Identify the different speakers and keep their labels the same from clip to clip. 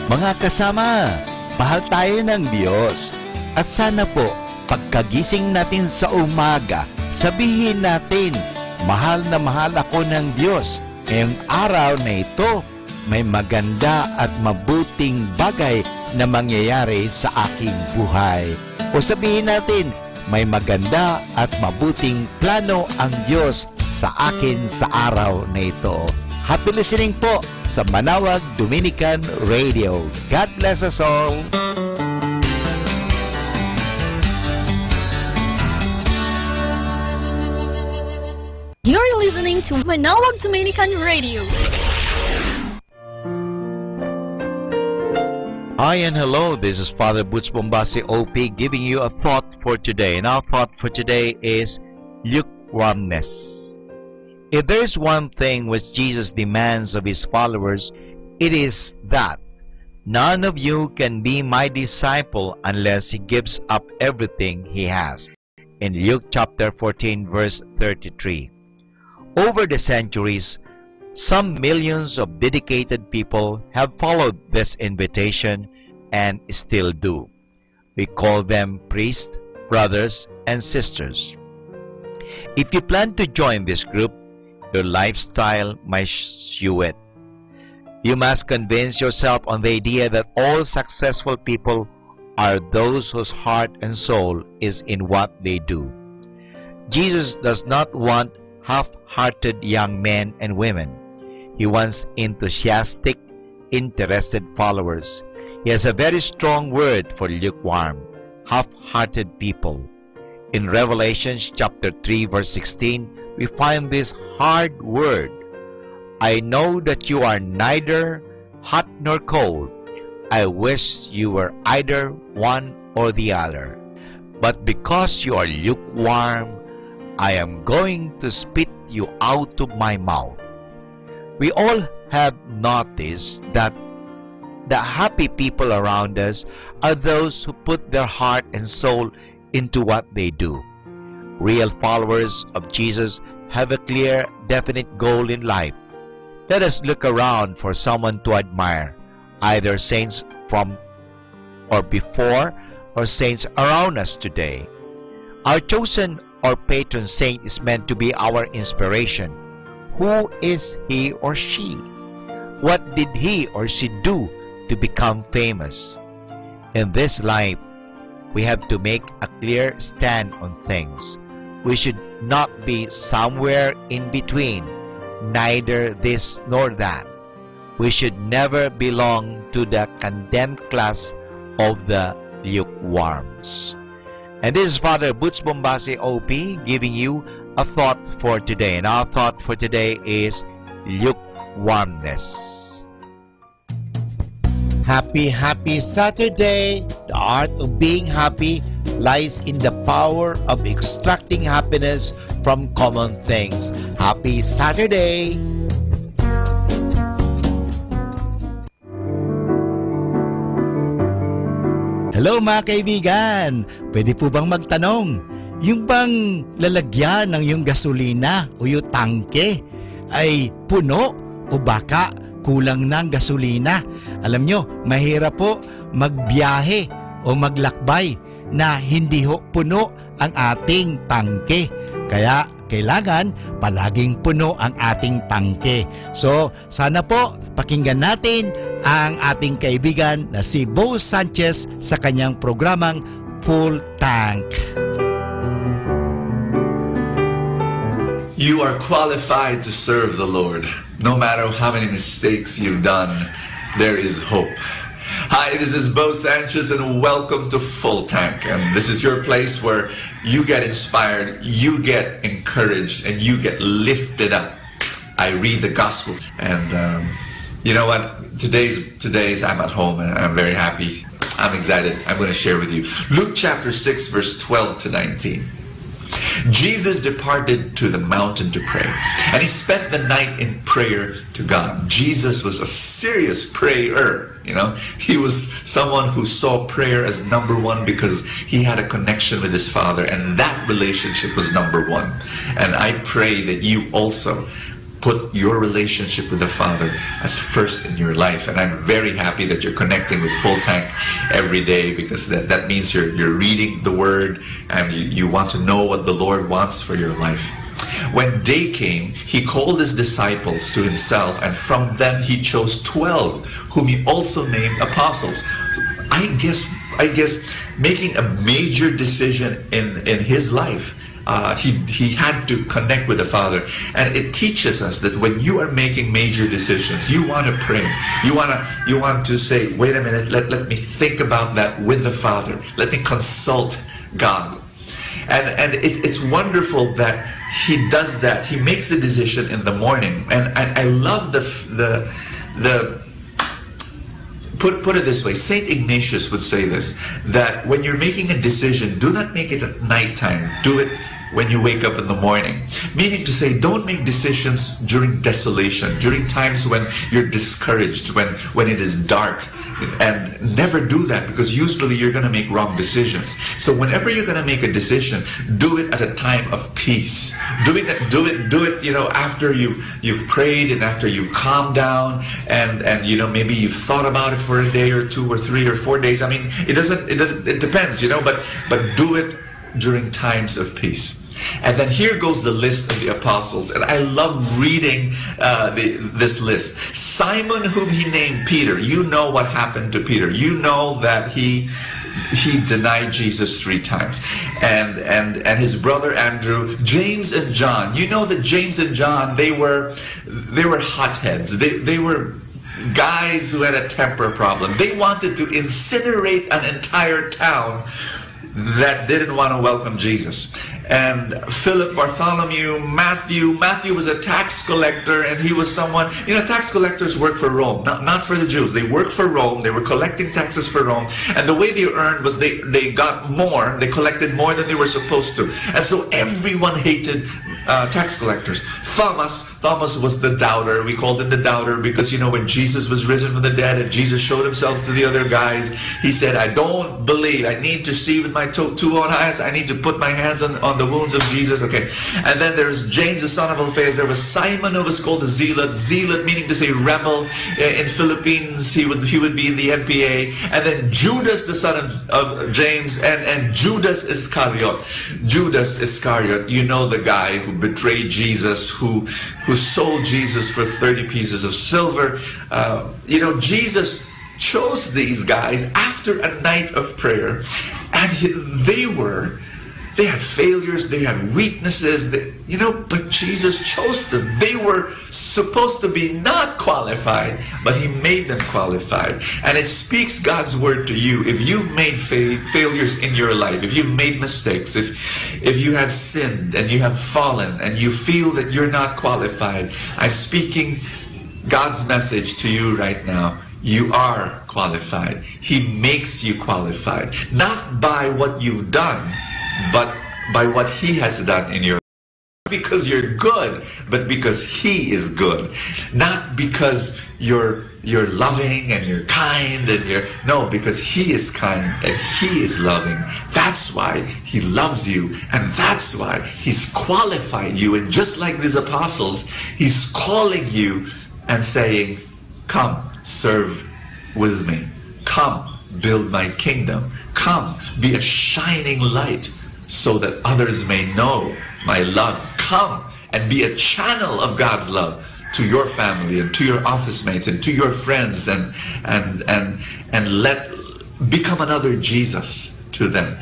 Speaker 1: Mga kasama, mahal tayo ng Diyos. At sana po, pagkagising natin sa umaga, sabihin natin, mahal na mahal ako ng Diyos. Ngayong araw na ito, may maganda at mabuting bagay na mangyayari sa aking buhay. O sabihin natin, may maganda at mabuting plano ang Diyos sa akin sa araw na ito. Happy listening po sa Manaoag Dominican Radio. God bless us all.
Speaker 2: You're listening to Manaoag Dominican Radio.
Speaker 1: Hi and hello, this is Father Boots Bombasi OP giving you a thought for today. And our thought for today is lukewarmness. If there is one thing which Jesus demands of His followers, it is that none of you can be my disciple unless he gives up everything he has. In Luke chapter 14 verse 33. Over the centuries, some millions of dedicated people have followed this invitation and still do. We call them priests, brothers, and sisters. If you plan to join this group, your lifestyle must show it. You must convince yourself on the idea that all successful people are those whose heart and soul is in what they do. Jesus does not want half-hearted young men and women. He wants enthusiastic, interested followers. He has a very strong word for lukewarm, half-hearted people. In Revelation chapter 3 verse 16, we find this hard word. I know that you are neither hot nor cold. I wish you were either one or the other. But because you are lukewarm, I am going to spit you out of my mouth. We all have noticed that the happy people around us are those who put their heart and soul into what they do. Real followers of Jesus have a clear, definite goal in life. Let us look around for someone to admire, either saints from or before or saints around us today. Our chosen or patron saint is meant to be our inspiration. Who is he or she? What did he or she do to become famous? In this life, we have to make a clear stand on things. We should not be somewhere in between, neither this nor that. We should never belong to the condemned class of the lukewarms. And this is Father Boots Bombasi OP giving you a thought for today. And our thought for today is lukewarmness.
Speaker 3: Happy Saturday! The art of being happy lies in the power of extracting happiness from common things. Happy Saturday!
Speaker 1: Hello mga kaibigan! Pwede po bang magtanong? Yung bang lalagyan ng yung gasolina o yung tangke ay puno o baka kulang ng gasolina? Alam nyo, mahirap po magbiyahe o maglakbay na hindi ho puno ang ating tangke. Kaya kailangan palaging puno ang ating tangke. So sana po pakinggan natin ang ating kaibigan na si Bo Sanchez sa kanyang programang Full Tank.
Speaker 4: You are qualified to serve the Lord. No matter how many mistakes you've done, there is hope. Hi, this is Bo Sanchez and welcome to Full Tank. And this is your place where you get inspired, you get encouraged, and you get lifted up. I read the gospel. And you know what? Today's I'm at home and I'm very happy. I'm excited. I'm going to share with you. Luke chapter 6 verse 12 to 19. Jesus departed to the mountain to pray, and he spent the night in prayer to God. Jesus was a serious prayer, you know. He was someone who saw prayer as number one because he had a connection with his Father, and that relationship was number one. And I pray that you also put your relationship with the Father as first in your life. And I'm very happy that you're connecting with Full Tank every day, because that means you're reading the Word and you want to know what the Lord wants for your life. When day came, he called his disciples to himself, and from them he chose 12, whom he also named apostles. I guess making a major decision in his life, he had to connect with the Father. And it teaches us that when you are making major decisions, you want to pray. You want to say, wait a minute, let me think about that with the Father. Let me consult God. And it's wonderful that he does that. He makes the decision in the morning. And I love the put it this way. Saint Ignatius would say this, that when you're making a decision, do not make it at nighttime. Do it when you wake up in the morning. Meaning to say, don't make decisions during desolation, during times when you're discouraged, when it is dark. And never do that, because usually you're going to make wrong decisions. So whenever you're going to make a decision, do it at a time of peace. Do it, after you've prayed and after you've calmed down, and maybe you've thought about it for a day or 2 or 3 or 4 days. I mean, it depends, but do it during times of peace. And then here goes the list of the apostles, and I love reading this list. Simon, whom he named Peter. You know what happened to Peter. You know that he denied Jesus 3 times. And his brother Andrew, James and John. You know that James and John, they were hotheads. They were guys who had a temper problem. They wanted to incinerate an entire town that didn't want to welcome Jesus. And Philip, Bartholomew, Matthew was a tax collector, and he was someone, tax collectors work for Rome, not for the Jews. They worked for Rome. They were collecting taxes for Rome, and the way they earned was they got more, they collected more than they were supposed to. And so everyone hated tax collectors. Thomas was the doubter. We called him the doubter because, when Jesus was risen from the dead and Jesus showed himself to the other guys, he said, I don't believe. I need to see with my 2 own eyes. I need to put my hands on the wounds of Jesus. Okay. And then there's James, the son of Alphaeus. There was Simon, who was called a zealot. Zealot meaning to say rebel. In Philippines, he would be in the NPA. And then Judas, the son of James, and Judas Iscariot. Judas Iscariot, the guy who betrayed Jesus, who sold Jesus for 30 pieces of silver. Jesus chose these guys after a night of prayer, and they had failures, they had weaknesses, but Jesus chose them. They were supposed to be not qualified, but he made them qualified. And it speaks God's word to you. If you've made failures in your life, if you've made mistakes, if you have sinned and you have fallen and you feel that you're not qualified, I'm speaking God's message to you right now. You are qualified. He makes you qualified, not by what you've done, but by what he has done in your life. Not because you're good, but because he is good. Not because you're loving and you're kind and because he is kind and he is loving. That's why he loves you, and that's why he's qualified you. And just like these apostles, he's calling you and saying, come, serve with me. Come, build my kingdom. Come, be a shining light so that others may know my love. Come and be a channel of God's love to your family and to your office mates and to your friends, and become another Jesus to them.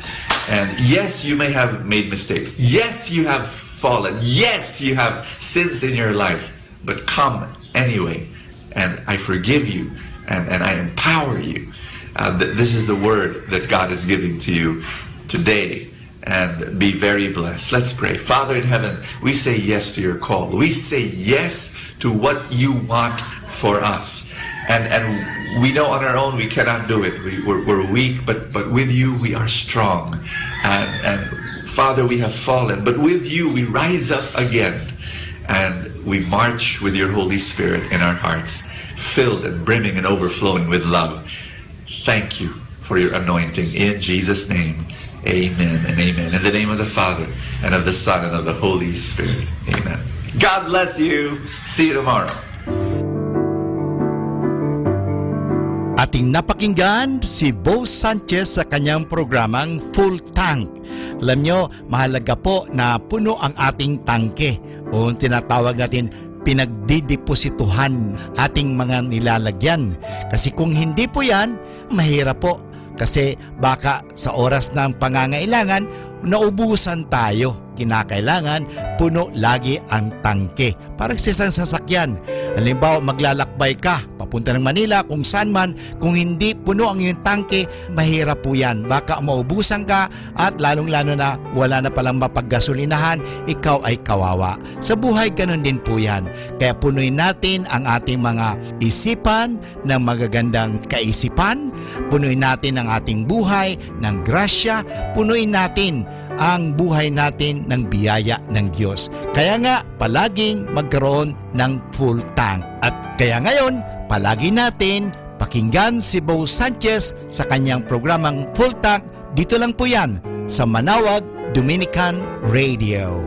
Speaker 4: And yes, you may have made mistakes. Yes, you have fallen. Yes, you have sins in your life. But come anyway, and I forgive you, and I empower you. This is the word that God is giving to you today. And be very blessed. Let's pray. Father in heaven, we say yes to your call. We say yes to what you want for us. And we know on our own we cannot do it. We're weak, but with you we are strong. And Father, we have fallen, but with you we rise up again. And we march with your Holy Spirit in our hearts, filled and brimming and overflowing with love. Thank you for your anointing. In Jesus' name, amen and amen. In the name of the Father, and of the Son, and of the Holy Spirit. Amen. God bless you. See you tomorrow.
Speaker 3: Ating napakinggan si Bo Sanchez sa kanyang programang Full Tank. Alam nyo, mahalaga po na puno ang ating tangke o tinatawag natin pinagdideposituhan ating mga nilalagyan. Kasi kung hindi po yan, mahirap po. Kasi baka sa oras ng pangangailangan, naubusan tayo. Kinakailangan puno lagi ang tangke. Parang sa isang sasakyan. Halimbawa, maglalakbay ka papunta ng Manila, kung saan man, kung hindi puno ang iyong tangke, mahirap po yan. Baka maubusan ka at lalong-lalo na wala na palang mapaggasolinahan, ikaw ay kawawa. Sa buhay, ganun din po yan. Kaya punuin natin ang ating mga isipan ng magagandang kaisipan, punuin natin ang ating buhay ng grasya, punuin natin ang buhay natin ng biyaya ng Diyos. Kaya nga, palaging magkaroon ng full tank. At kaya ngayon, palagi natin pakinggan si Bo Sanchez sa kanyang programang Full Tank. Dito lang po yan sa Manaoag Dominican Radio.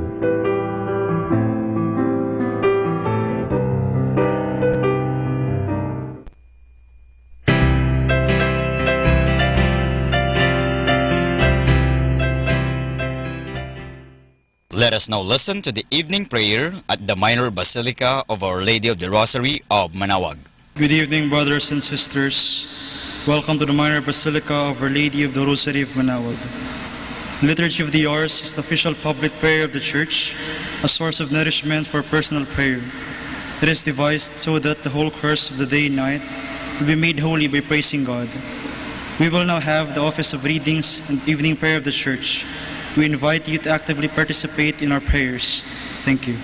Speaker 5: Let us now listen to the evening prayer at the Minor Basilica of Our Lady of the Rosary of Manaoag.
Speaker 6: Good evening, brothers and sisters. Welcome to the Minor Basilica of Our Lady of the Rosary of Manaoag. The Liturgy of the Hours is the official public prayer of the Church, a source of nourishment for personal prayer. It is devised so that the whole course of the day and night will be made holy by praising God. We will now have the office of readings and evening prayer of the Church. We invite you to actively participate in our prayers. Thank you.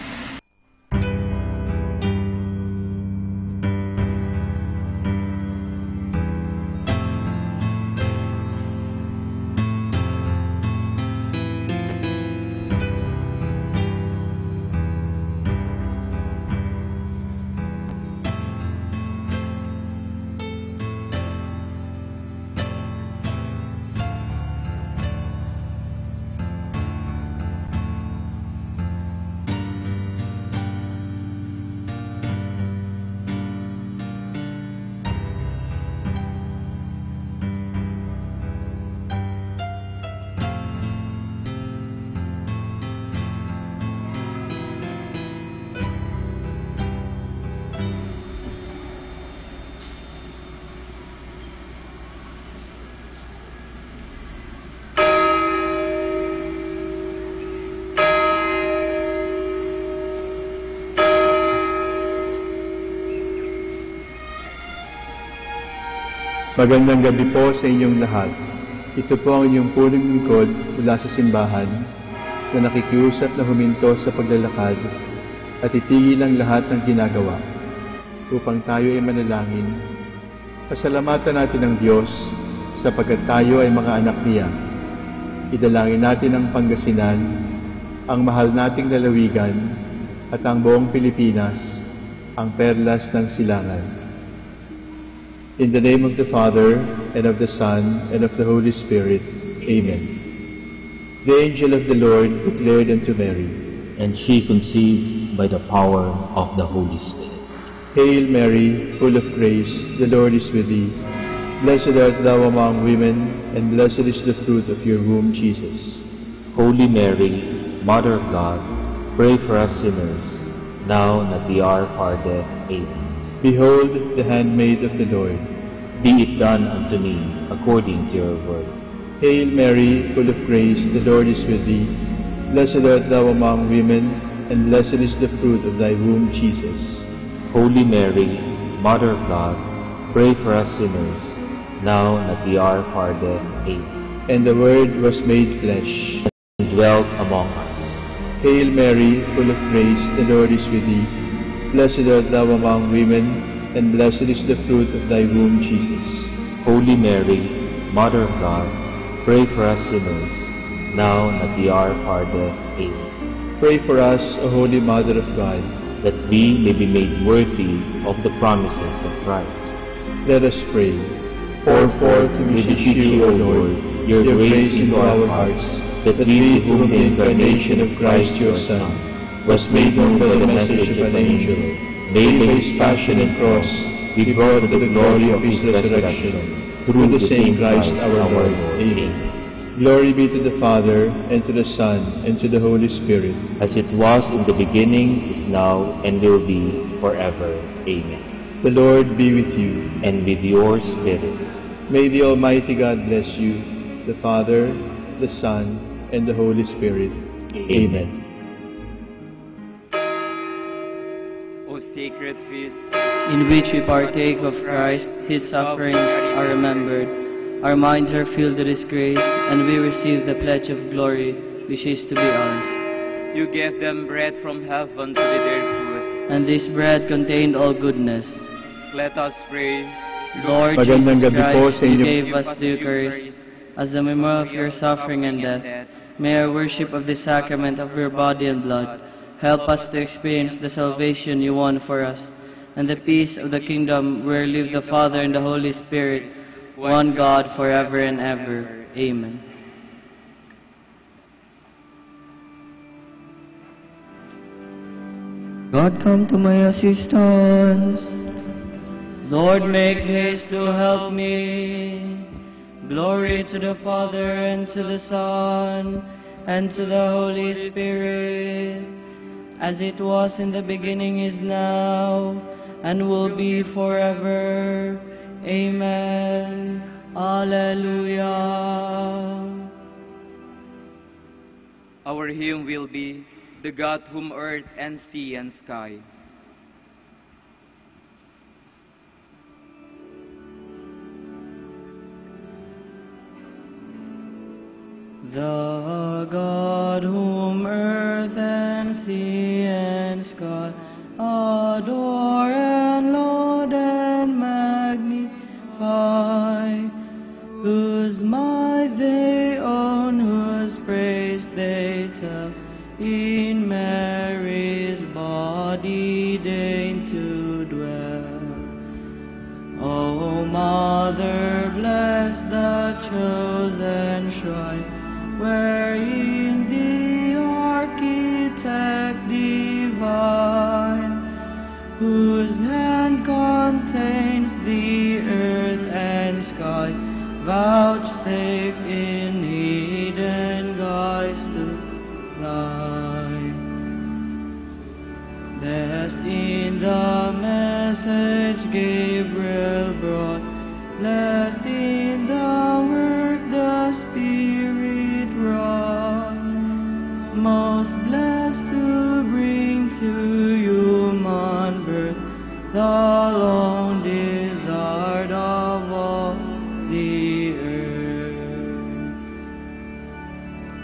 Speaker 7: Magandang gabi po sa inyong lahat. Ito po ang inyong punong lingkod mula sa simbahan na nakikiusap na huminto sa paglalakad at itigil ang lahat ng ginagawa upang tayo ay manalangin. Pasalamatan natin ang Diyos sapagkat tayo ay mga anak niya. Idalangin natin ang Pangasinan, ang mahal nating lalawigan at ang buong Pilipinas, ang perlas ng silangan. In the name of the Father, and of the Son, and of the Holy Spirit. Amen. The angel of the Lord declared unto Mary,
Speaker 8: and she conceived by the power of the Holy Spirit.
Speaker 7: Hail Mary, full of grace, the Lord is with thee. Blessed art thou among women, and blessed is the fruit of your womb, Jesus.
Speaker 8: Holy Mary, Mother of God, pray for us sinners, now and at the hour of our death. Amen.
Speaker 7: Behold the handmaid of the Lord.
Speaker 8: Be it done unto me according to your word.
Speaker 7: Hail Mary, full of grace, the Lord is with thee. Blessed art thou among women, and blessed is the fruit of thy womb, Jesus.
Speaker 8: Holy Mary, Mother of God, pray for us sinners, now and at the hour of our death. Amen.
Speaker 7: And the Word was made flesh,
Speaker 8: and dwelt among us.
Speaker 7: Hail Mary, full of grace, the Lord is with thee. Blessed art thou among women, and blessed is the fruit of thy womb, Jesus.
Speaker 8: Holy Mary, Mother of God, pray for us sinners, now and at the hour of our death. Amen.
Speaker 7: Pray for us, O Holy Mother of God,
Speaker 8: that we may be made worthy of the promises of Christ.
Speaker 7: Let us pray. Pour forth, we beseech you, O Lord, your grace into our hearts, that we, through the incarnation of Christ your Son,
Speaker 8: was made known by the message of an angel, made by his passion and cross, we brought to the glory of his resurrection, through the same Christ our Lord. Amen.
Speaker 7: Glory be to the Father, and to the Son, and to the Holy Spirit.
Speaker 8: As it was in the beginning, is now, and will be forever. Amen.
Speaker 7: The Lord be with you.
Speaker 8: And with your spirit.
Speaker 7: May the Almighty God bless you, the Father, the Son, and the Holy Spirit. Amen.
Speaker 9: O sacred feast,
Speaker 10: in which we partake of Christ, his sufferings are remembered. Our minds are filled with his grace, and we receive the pledge of glory, which is to be ours.
Speaker 9: you gave them bread from heaven to be their food.
Speaker 10: And this bread contained all goodness.
Speaker 9: Let us pray.
Speaker 10: Lord
Speaker 7: Magandang
Speaker 10: Jesus
Speaker 7: gabi po
Speaker 10: Christ,
Speaker 7: sa
Speaker 10: you
Speaker 7: inyo.
Speaker 10: gave us the Eucharist as the memorial of your suffering and death. May our worship of the sacrament of your body and blood help us to experience the salvation you won for us, and the peace of the kingdom where live the Father and the Holy Spirit, one God forever and ever. Amen.
Speaker 11: God, come to my assistance.
Speaker 10: Lord, make haste to help me. Glory to the Father, and to the Son, and to the Holy Spirit, as it was in the beginning, is now, and will be forever. Amen. Alleluia.
Speaker 9: Our hymn will be, "The God whom earth and sea and sky."
Speaker 10: The God whom earth and sea and sky adore and laud and magnify, whose might they own, whose praise they tell, in Mary's body deign to dwell. O Mother, bless the chosen shrine, wherein the Architect divine, whose hand contains the earth and sky, vouchsafe in hidden guise to fly. Blessed in the message Gabriel brought, blessed in the work the Spirit wrought, most blessed to bring to human birth the long desired of all the earth.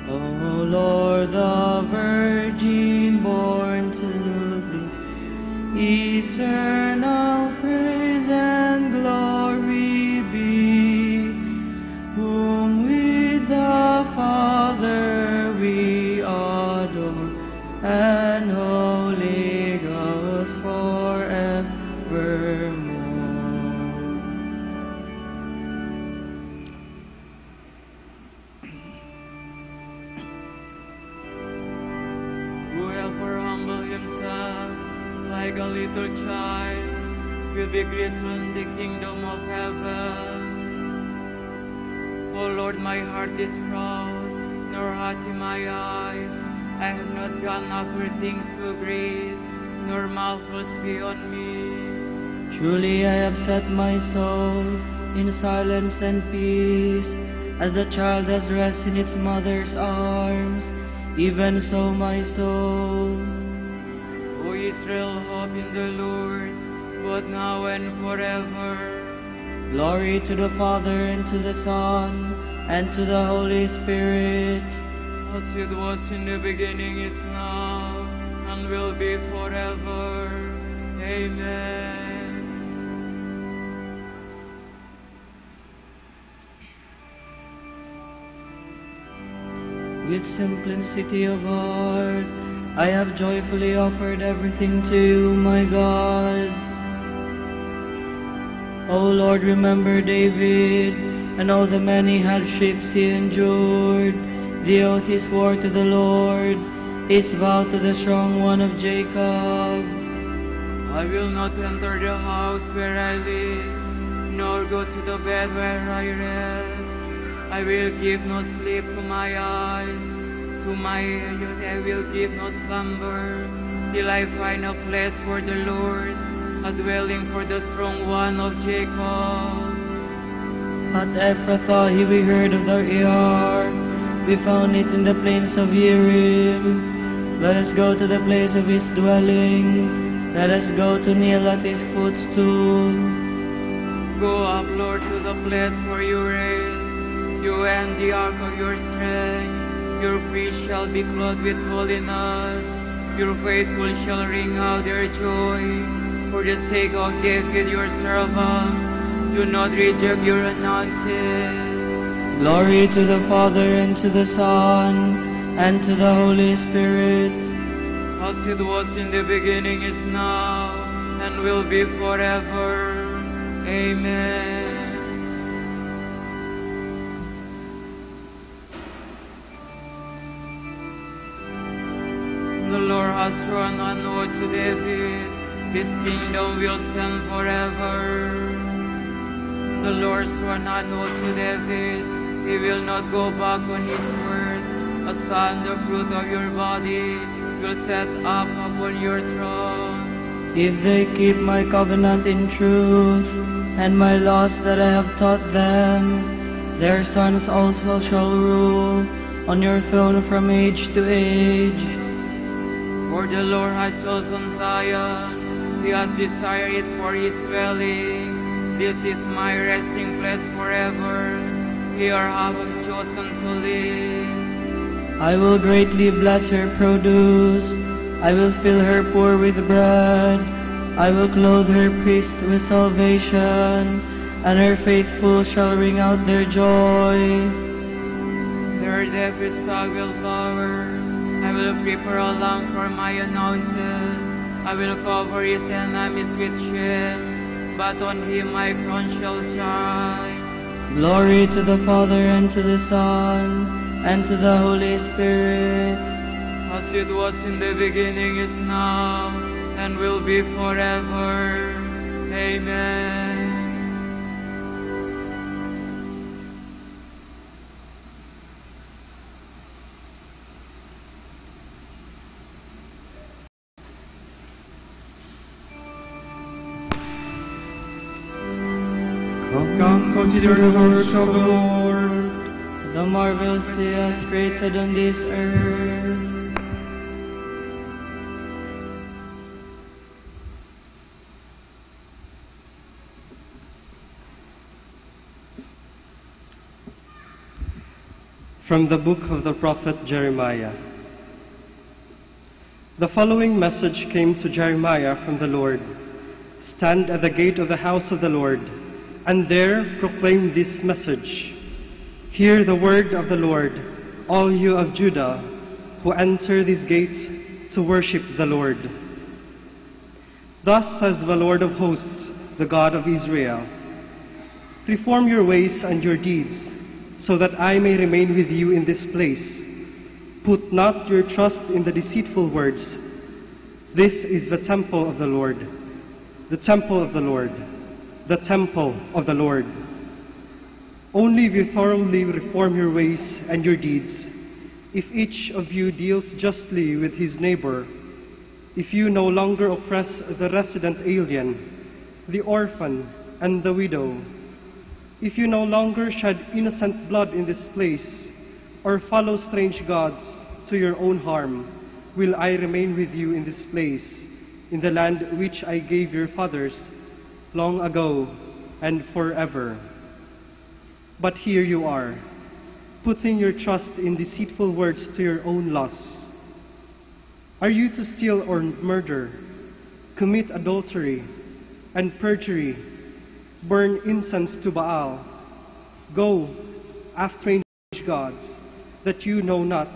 Speaker 10: O Lord, the Virgin born to thee, eternal praise and glory be, whom with the Father we adore, and Holy Ghost forevermore.
Speaker 9: Whoever humble himself like a little child will be greater in the kingdom of heaven. O Lord, my heart is proud, nor haughty my eyes. I have not done after things too great, nor marvels beyond me.
Speaker 10: Truly I have set my soul in silence and peace, as a child has rest in its mother's arms, even so my soul.
Speaker 9: O Israel, hope in the Lord, both now and forever.
Speaker 10: Glory to the Father, and to the Son, and to the Holy Spirit,
Speaker 9: as it was in the beginning, is now, and will be forever. Amen.
Speaker 10: with simplicity of heart, I have joyfully offered everything to you, my God. O Lord, remember David, and all the many hardships he endured, the oath he swore to the Lord, his vow to the strong one of Jacob.
Speaker 9: I will not enter the house where I live, nor go to the bed where I rest. I will give no sleep to my eyes, to my youth I will give no slumber, till I find a place for the Lord, a dwelling for the strong one of Jacob.
Speaker 10: At Ephrathah we heard of the ark, we found it in the plains of Yerim. Let us go to the place of his dwelling, let us go to kneel at his footstool.
Speaker 9: Go up, Lord, to the place where you rest, you and the ark of your strength. Your priests shall be clothed with holiness, your faithful shall ring out their joy. For the sake of David your servant, do not reject your anointed.
Speaker 10: Glory to the Father, and to the Son, and to the Holy Spirit.
Speaker 9: As it was in the beginning, is now, and will be forever. Amen. The Lord has sworn an oath to David, his kingdom will stand forever. The Lord swore an oath to David, he will not go back on his word. A son, the fruit of your body, will set up upon your throne.
Speaker 10: If they keep my covenant in truth, and my laws that I have taught them, their sons also shall rule on your throne from age to age.
Speaker 9: For the Lord has chosen Zion, he has desired it for his dwelling. This is my resting place forever. Here have I chosen to live.
Speaker 10: I will greatly bless her produce. I will fill her poor with bread. I will clothe her priest with salvation, and her faithful shall ring out their joy.
Speaker 9: Their deafest star will flower. I will prepare a lamp for my anointed. I will cover his enemies with shame, but on him my crown shall shine.
Speaker 10: Glory to the Father, and to the Son, and to the Holy Spirit.
Speaker 9: As it was in the beginning, is now, and will be forever. Amen.
Speaker 6: Come, consider the works of the Lord,
Speaker 10: the marvels he has created on this earth.
Speaker 12: From the book of the prophet Jeremiah. The following message came to Jeremiah from the Lord. Stand at the gate of the house of the Lord, and there proclaim this message. Hear the word of the Lord, all you of Judah, who enter these gates to worship the Lord. Thus says the Lord of hosts, the God of Israel, reform your ways and your deeds, so that I may remain with you in this place. Put not your trust in the deceitful words. This is the temple of the Lord, the temple of the Lord, the temple of the Lord. Only if you thoroughly reform your ways and your deeds, if each of you deals justly with his neighbor, if you no longer oppress the resident alien, the orphan, and the widow, if you no longer shed innocent blood in this place, or follow strange gods to your own harm, will I remain with you in this place, in the land which I gave your fathers long ago and forever. But here you are, putting your trust in deceitful words to your own lusts. Are you to steal or murder, commit adultery and perjury, burn incense to Baal, go after strange gods that you know not,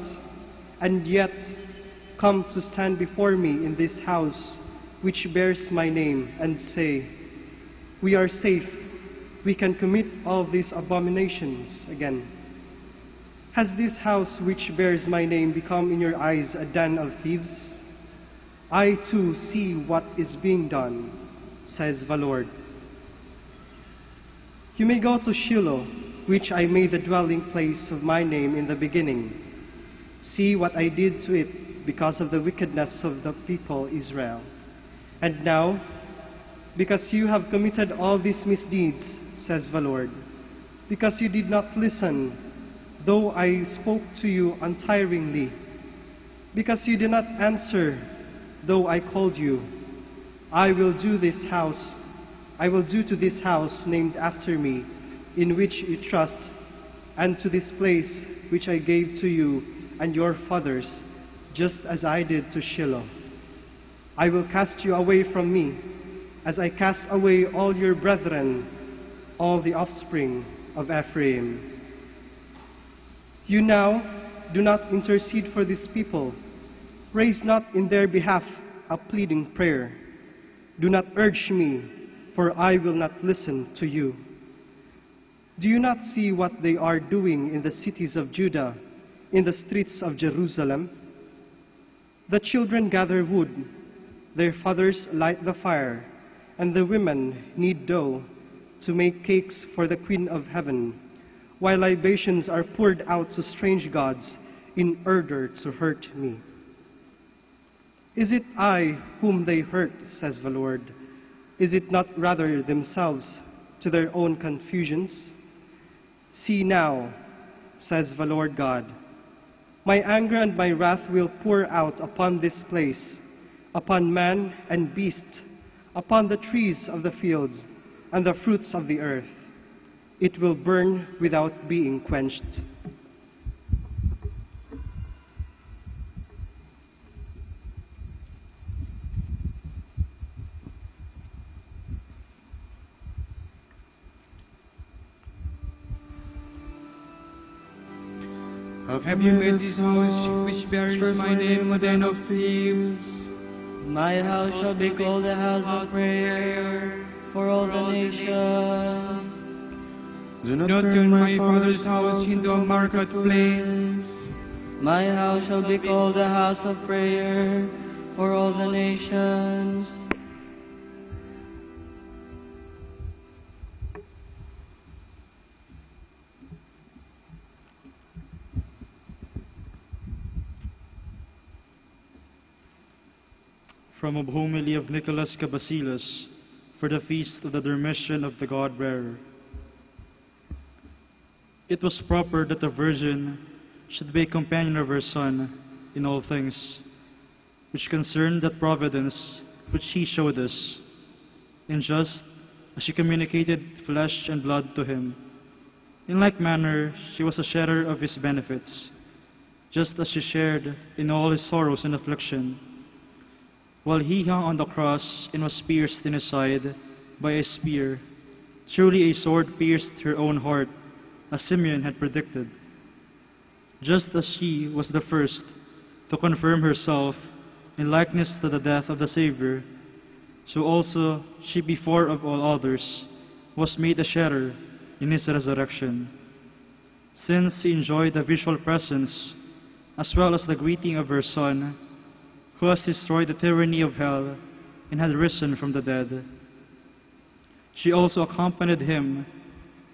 Speaker 12: and yet come to stand before me in this house which bears my name, and say, we are safe, we can commit all these abominations again? Has this house which bears my name become in your eyes a den of thieves? I too see what is being done, says the Lord. You may go to Shiloh, which I made the dwelling place of my name in the beginning. See what I did to it because of the wickedness of the people Israel. And now, because you have committed all these misdeeds, says the Lord, because you did not listen, though I spoke to you untiringly, because you did not answer, though I called you, I will do to this house named after me, in which you trust, and to this place which I gave to you and your fathers, just as I did to Shiloh. I will cast you away from me, as I cast away all your brethren, all the offspring of Ephraim. You now do not intercede for this people. Raise not in their behalf a pleading prayer. Do not urge me, for I will not listen to you. Do you not see what they are doing in the cities of Judah, in the streets of Jerusalem? The children gather wood, their fathers light the fire, and the women knead dough to make cakes for the Queen of Heaven, while libations are poured out to strange gods in order to hurt me. Is it I whom they hurt, says the Lord? Is it not rather themselves to their own confusions? See now, says the Lord God, my anger and my wrath will pour out upon this place, upon man and beast, upon the trees of the fields and the fruits of the earth. It will burn without being quenched.
Speaker 9: Have you made this house which bears my name a den of thieves?
Speaker 10: My house shall be called a house of prayer for all the nations.
Speaker 9: Do not turn my father's house into a marketplace.
Speaker 10: My house shall be called a house of prayer for all the nations.
Speaker 6: From a homily of Nicholas Cabasilas for the feast of the Dormition of the God-bearer. It was proper that the Virgin should be a companion of her Son in all things, which concerned that providence which he showed us, in just as she communicated flesh and blood to him. In like manner, she was a sharer of his benefits, just as she shared in all his sorrows and affliction. While he hung on the cross and was pierced in his side by a spear, truly a sword pierced her own heart, as Simeon had predicted. Just as she was the first to confirm herself in likeness to the death of the Savior, so also she before of all others was made a sharer in his resurrection. Since she enjoyed the visual presence as well as the greeting of her Son, who has destroyed the tyranny of hell and had risen from the dead. She also accompanied him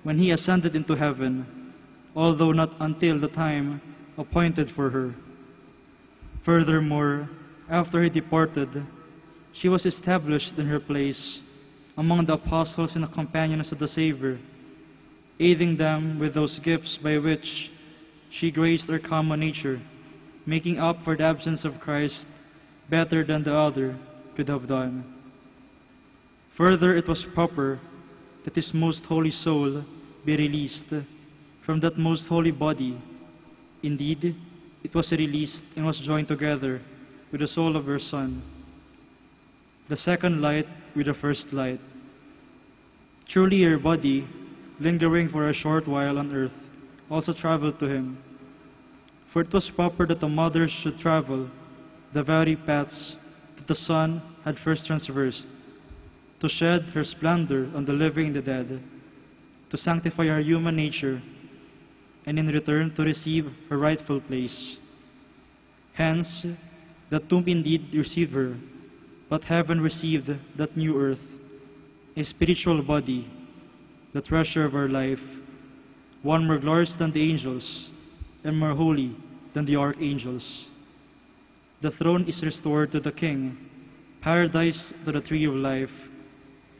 Speaker 6: when he ascended into heaven, although not until the time appointed for her. Furthermore, after he departed, she was established in her place among the apostles and the companions of the Savior, aiding them with those gifts by which she graced their common nature, making up for the absence of Christ better than the other could have done. Further, it was proper that his most holy soul be released from that most holy body. Indeed, it was released and was joined together with the soul of her Son, the second light with the first light. Truly her body, lingering for a short while on earth, also traveled to him. For it was proper that the mother should travel the very paths that the Son had first traversed, to shed her splendor on the living and the dead, to sanctify our human nature, and in return to receive her rightful place. Hence, the tomb indeed received her, but heaven received that new earth, a spiritual body, the treasure of our life, one more glorious than the angels, and more holy than the archangels. The throne is restored to the King, paradise to the tree of life,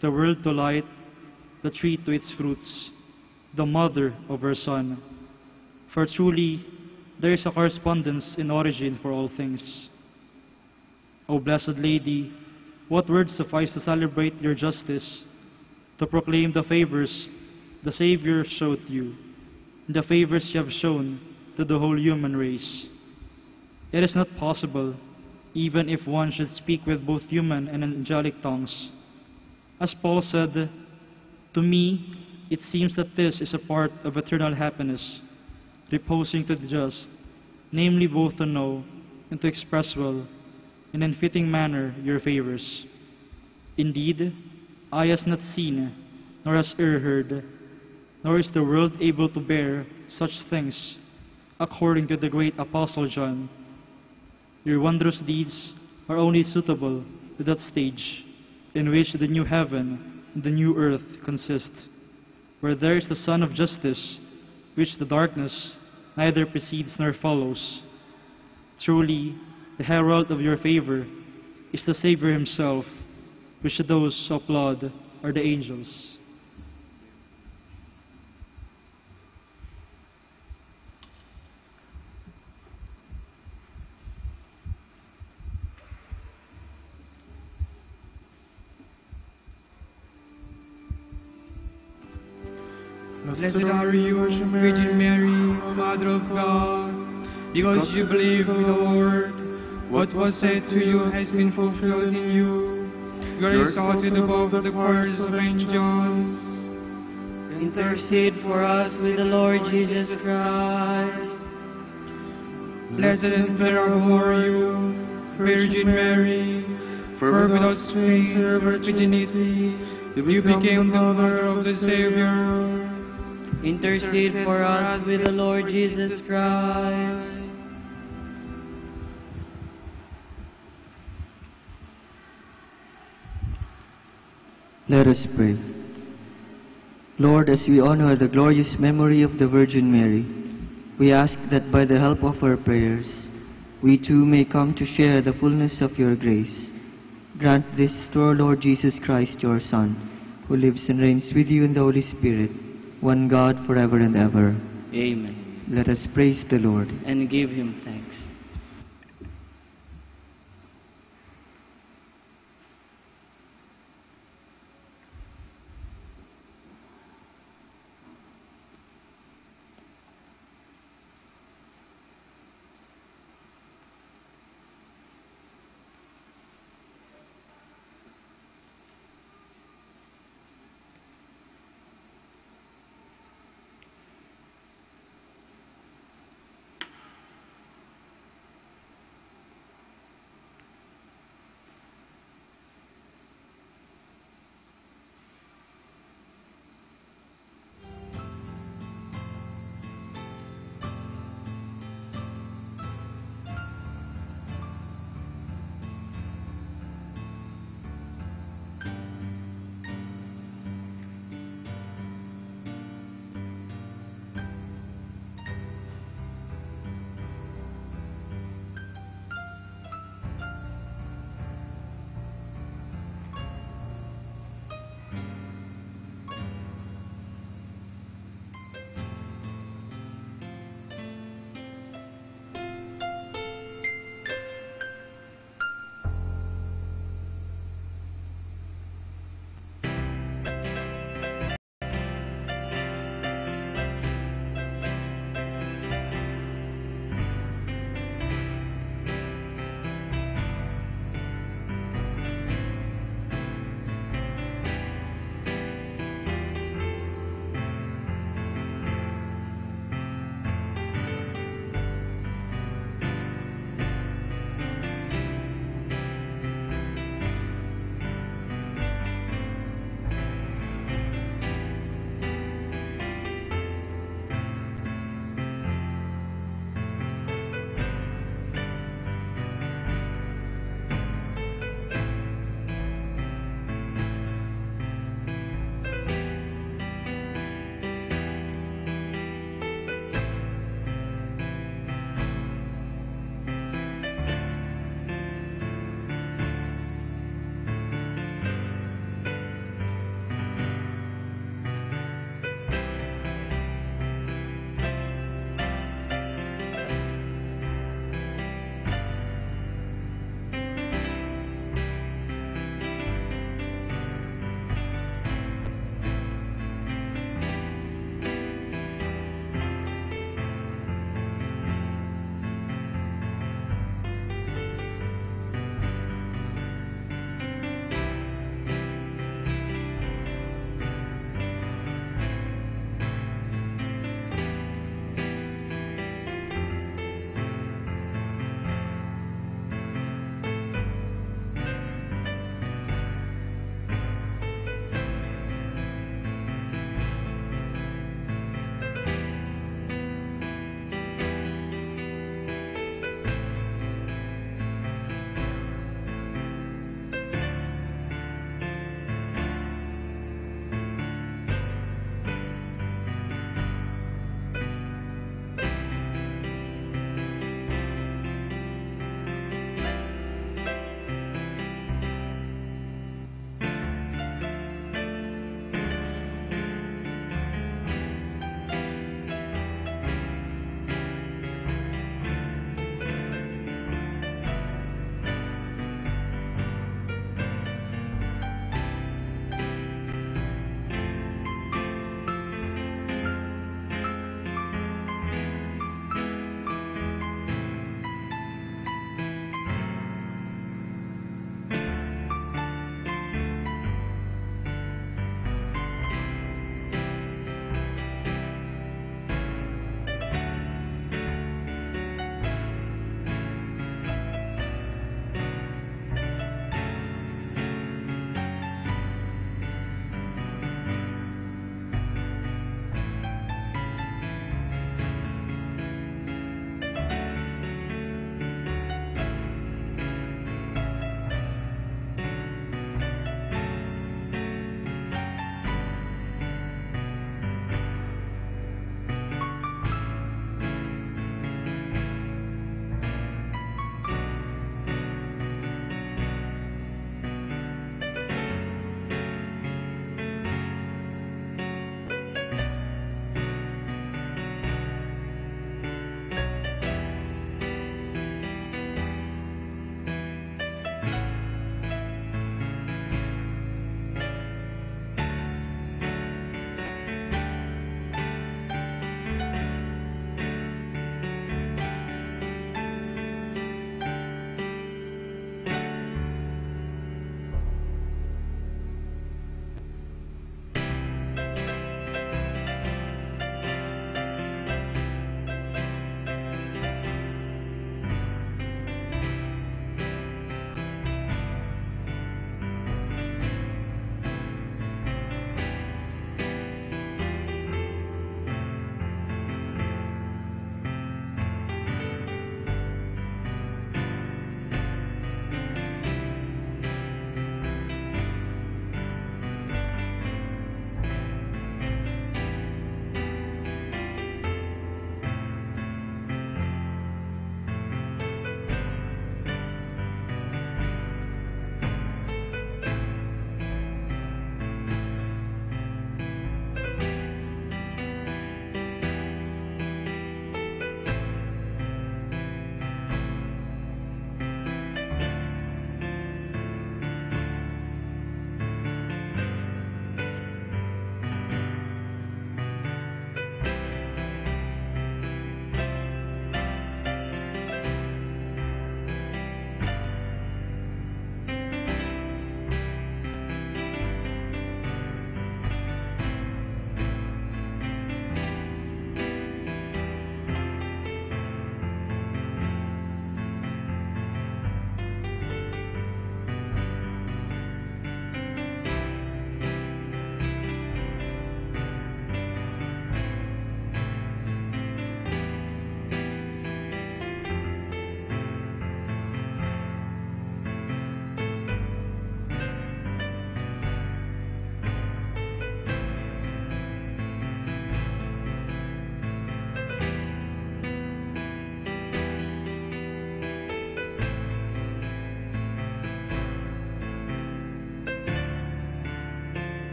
Speaker 6: the world to light, the tree to its fruits, the mother of her Son. For truly, there is a correspondence in origin for all things. O Blessed Lady, what words suffice to celebrate your justice, to proclaim the favors the Savior showed you, and the favors you have shown to the whole human race. It is not possible, even if one should speak with both human and angelic tongues. As Paul said, "To me, it seems that this is a part of eternal happiness, reposing to the just, namely both to know and to express well, in a fitting manner, your favors. Indeed, eye has not seen, nor has ear heard, nor is the world able to bear such things, according to the great Apostle John. Your wondrous deeds are only suitable to that stage in which the new heaven and the new earth consist, where there is the Sun of Justice, which the darkness neither precedes nor follows. Truly, the herald of your favor is the Savior himself, which those who applaud are the angels."
Speaker 9: Blessed are you, Virgin Mary, Mother of God, because you believe in the Lord. What was said to you has been fulfilled in you. You are exalted above the choirs of angels.
Speaker 10: Intercede for us with the Lord Jesus Christ.
Speaker 9: Blessed and venerable are you, Virgin Mary, for without stain or virginity, you became the mother of the Savior.
Speaker 10: Intercede for us with the Lord Jesus Christ.
Speaker 11: Let us pray. Lord, as we honor the glorious memory of the Virgin Mary, we ask that by the help of her prayers, we too may come to share the fullness of your grace. Grant this through our Lord Jesus Christ, your Son, who lives and reigns with you in the Holy Spirit, one God, forever and ever.
Speaker 10: Amen.
Speaker 11: Let us praise the Lord
Speaker 10: and give him thanks.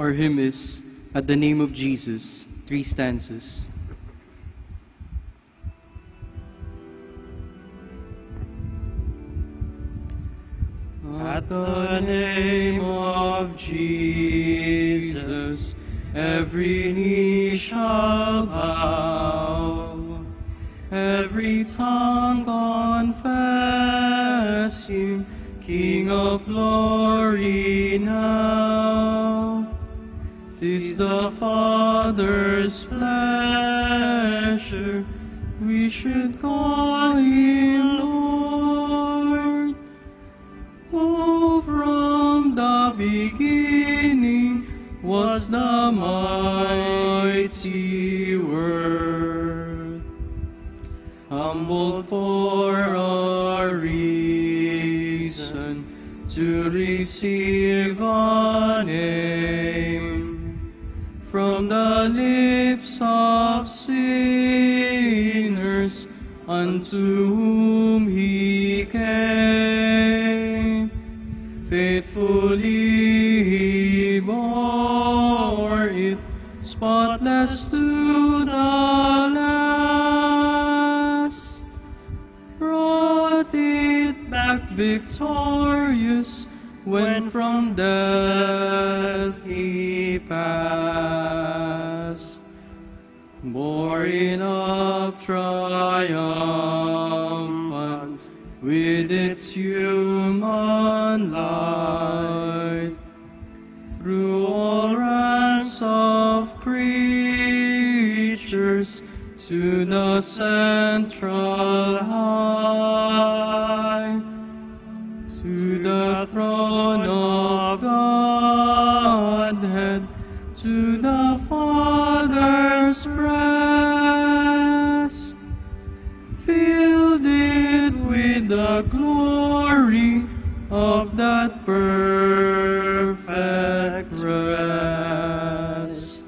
Speaker 13: Our hymn is At the Name of Jesus, 3 stanzas.
Speaker 10: At the name of Jesus, every knee shall bow, every tongue confess Him, King of glory now. 'Tis the Father's pleasure we should call Him Lord, who from the beginning was the mighty Word, humbled for our reason to receive a name from the lips of sinners unto whom He came. Faithfully He bore it, spotless to the last, brought it back victorious when from death He passed. Bore it up triumphant with its human light, through all ranks of creatures to the central height, to the throne of Godhead, to the Father's breast, filled it with the glory of that perfect rest.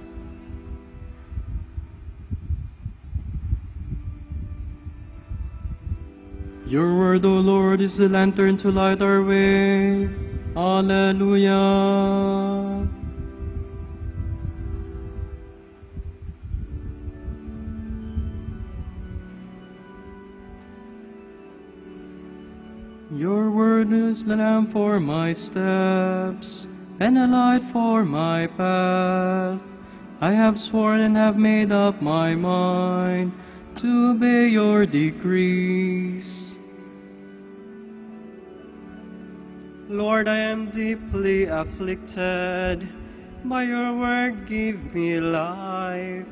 Speaker 13: Your word, O Lord, is the lantern to light our way. Alleluia. Your word is the lamp for my steps, and a light for my path. I have sworn and have made up my mind to obey your decrees.
Speaker 10: Lord, I am deeply afflicted. By your word give me life.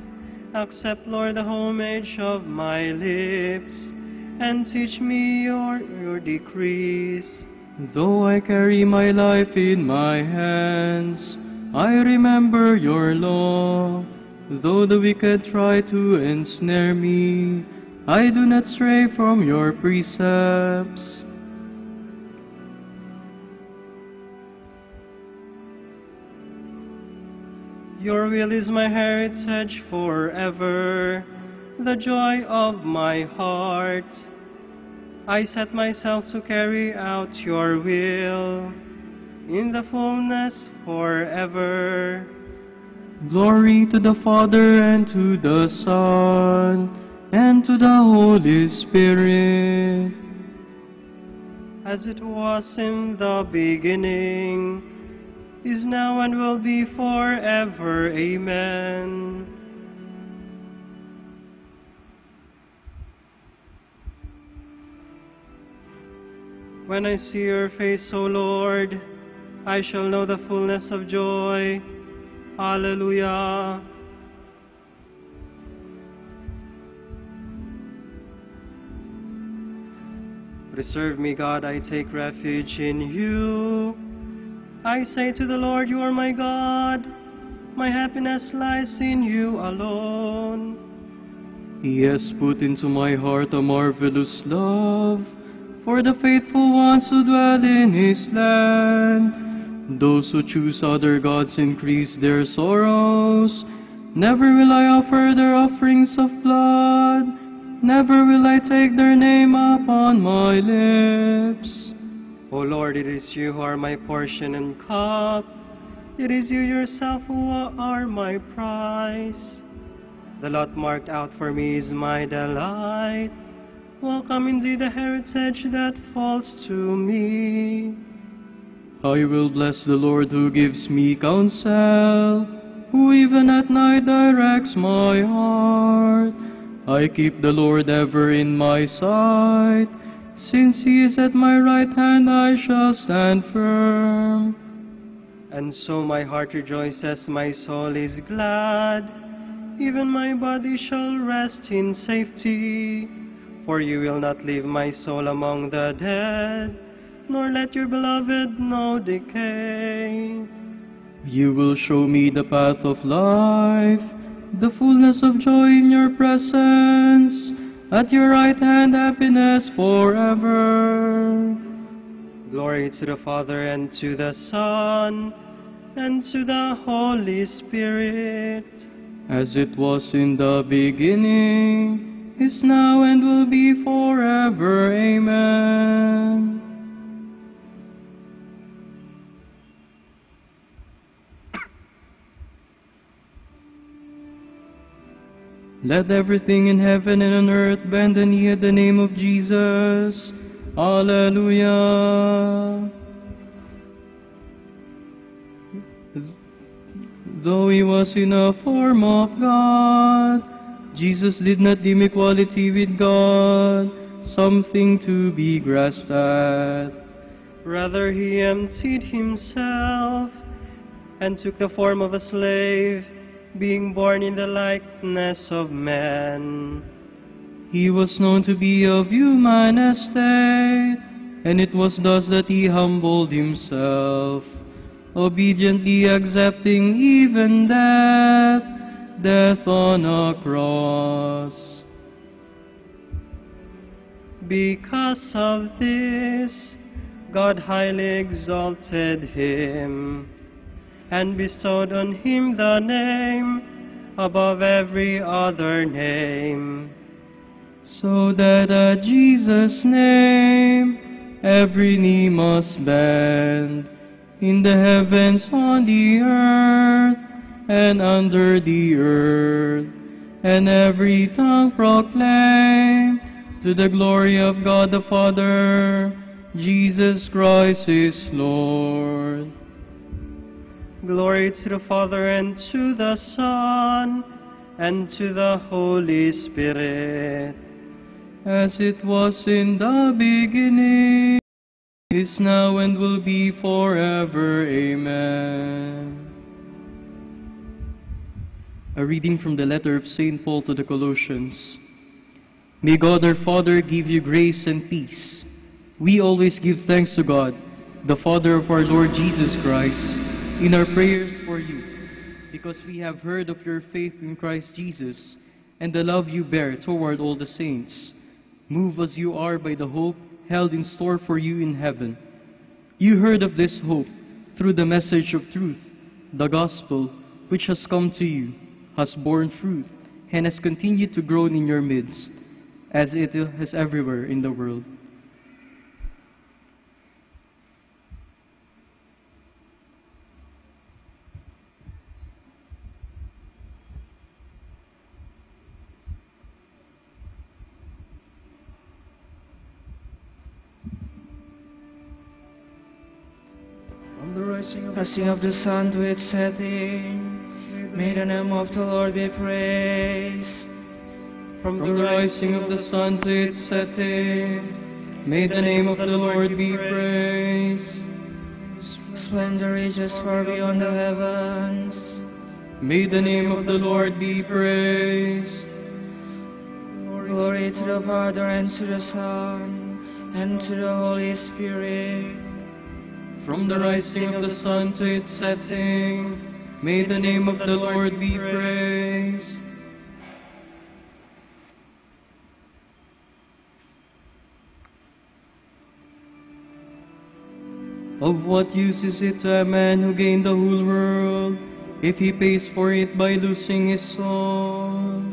Speaker 10: Accept, Lord, the homage of my lips, and teach me your decrees.
Speaker 13: Though I carry my life in my hands, I remember your law. Though the wicked try to ensnare me, I do not stray from your precepts.
Speaker 10: Your will is my heritage forever, the joy of my heart. I set myself to carry out your will in the fullness forever.
Speaker 13: Glory to the Father, and to the Son, and to the Holy Spirit.
Speaker 10: As it was in the beginning, is now, and will be forever. Amen. When I see your face, O Lord, I shall know the fullness of joy. Alleluia. Preserve me, God, I take refuge in you. I say to the Lord, you are my God. My happiness lies in you alone.
Speaker 13: He has put into my heart a marvelous love for the faithful ones who dwell in his land. Those who choose other gods increase their sorrows. Never will I offer their offerings of blood. Never will I take their name upon my lips.
Speaker 10: O Lord, it is you who are my portion and cup.
Speaker 12: It is you yourself who are my prize. The lot marked out for me is my delight. Welcome indeed the heritage that falls to me.
Speaker 13: I will bless the Lord who gives me counsel, who even at night directs my heart. I keep the Lord ever in my sight. Since he is at my right hand, I shall stand firm.
Speaker 12: And so my heart rejoices, my soul is glad. Even my body shall rest in safety. For you will not leave my soul among the dead, nor let your beloved know decay.
Speaker 13: You will show me the path of life, the fullness of joy in your presence. At your right hand, happiness forever.
Speaker 12: Glory to the Father, and to the Son, and to the Holy Spirit.
Speaker 13: As it was in the beginning, is now, and will be forever. Amen. Let everything in heaven and on earth bend the knee at the name of Jesus. Alleluia. Though he was in a form of God, Jesus did not deem equality with God something to be grasped at.
Speaker 12: Rather, he emptied himself and took the form of a slave, being born in the likeness of man.
Speaker 13: He was known to be of human estate, and it was thus that he humbled himself, obediently accepting even death on a cross.
Speaker 12: Because of this, God highly exalted him, and bestowed on him the name above every other name,
Speaker 13: so that at Jesus' name every knee must bend, in the heavens, on the earth, and under the earth, and every tongue proclaim to the glory of God the Father, Jesus Christ is Lord.
Speaker 12: Glory to the Father, and to the Son, and to the Holy Spirit.
Speaker 13: As it was in the beginning, is now, and will be forever. Amen. A reading from the letter of St. Paul to the Colossians. May God our Father give you grace and peace. We always give thanks to God, the Father of our Lord Jesus Christ, in our prayers for you, because we have heard of your faith in Christ Jesus and the love you bear toward all the saints, moved as you are by the hope held in store for you in heaven. You heard of this hope through the message of truth, the gospel, which has come to you, has borne fruit, and has continued to grow in your midst, as it has everywhere in the world.
Speaker 10: Rising of the sun to its setting, may the name of the Lord be praised.
Speaker 13: From the rising of the sun to its setting, may the name of the Lord be praised.
Speaker 10: Splendor reaches far beyond the heavens.
Speaker 13: May the name of the Lord be praised.
Speaker 10: Glory to the Father, and to the Son, and to the Holy Spirit.
Speaker 13: From the rising of the sun to its setting, may the name of the Lord be praised. Of what use is it to a man who gained the whole world, if he pays for it by losing his soul?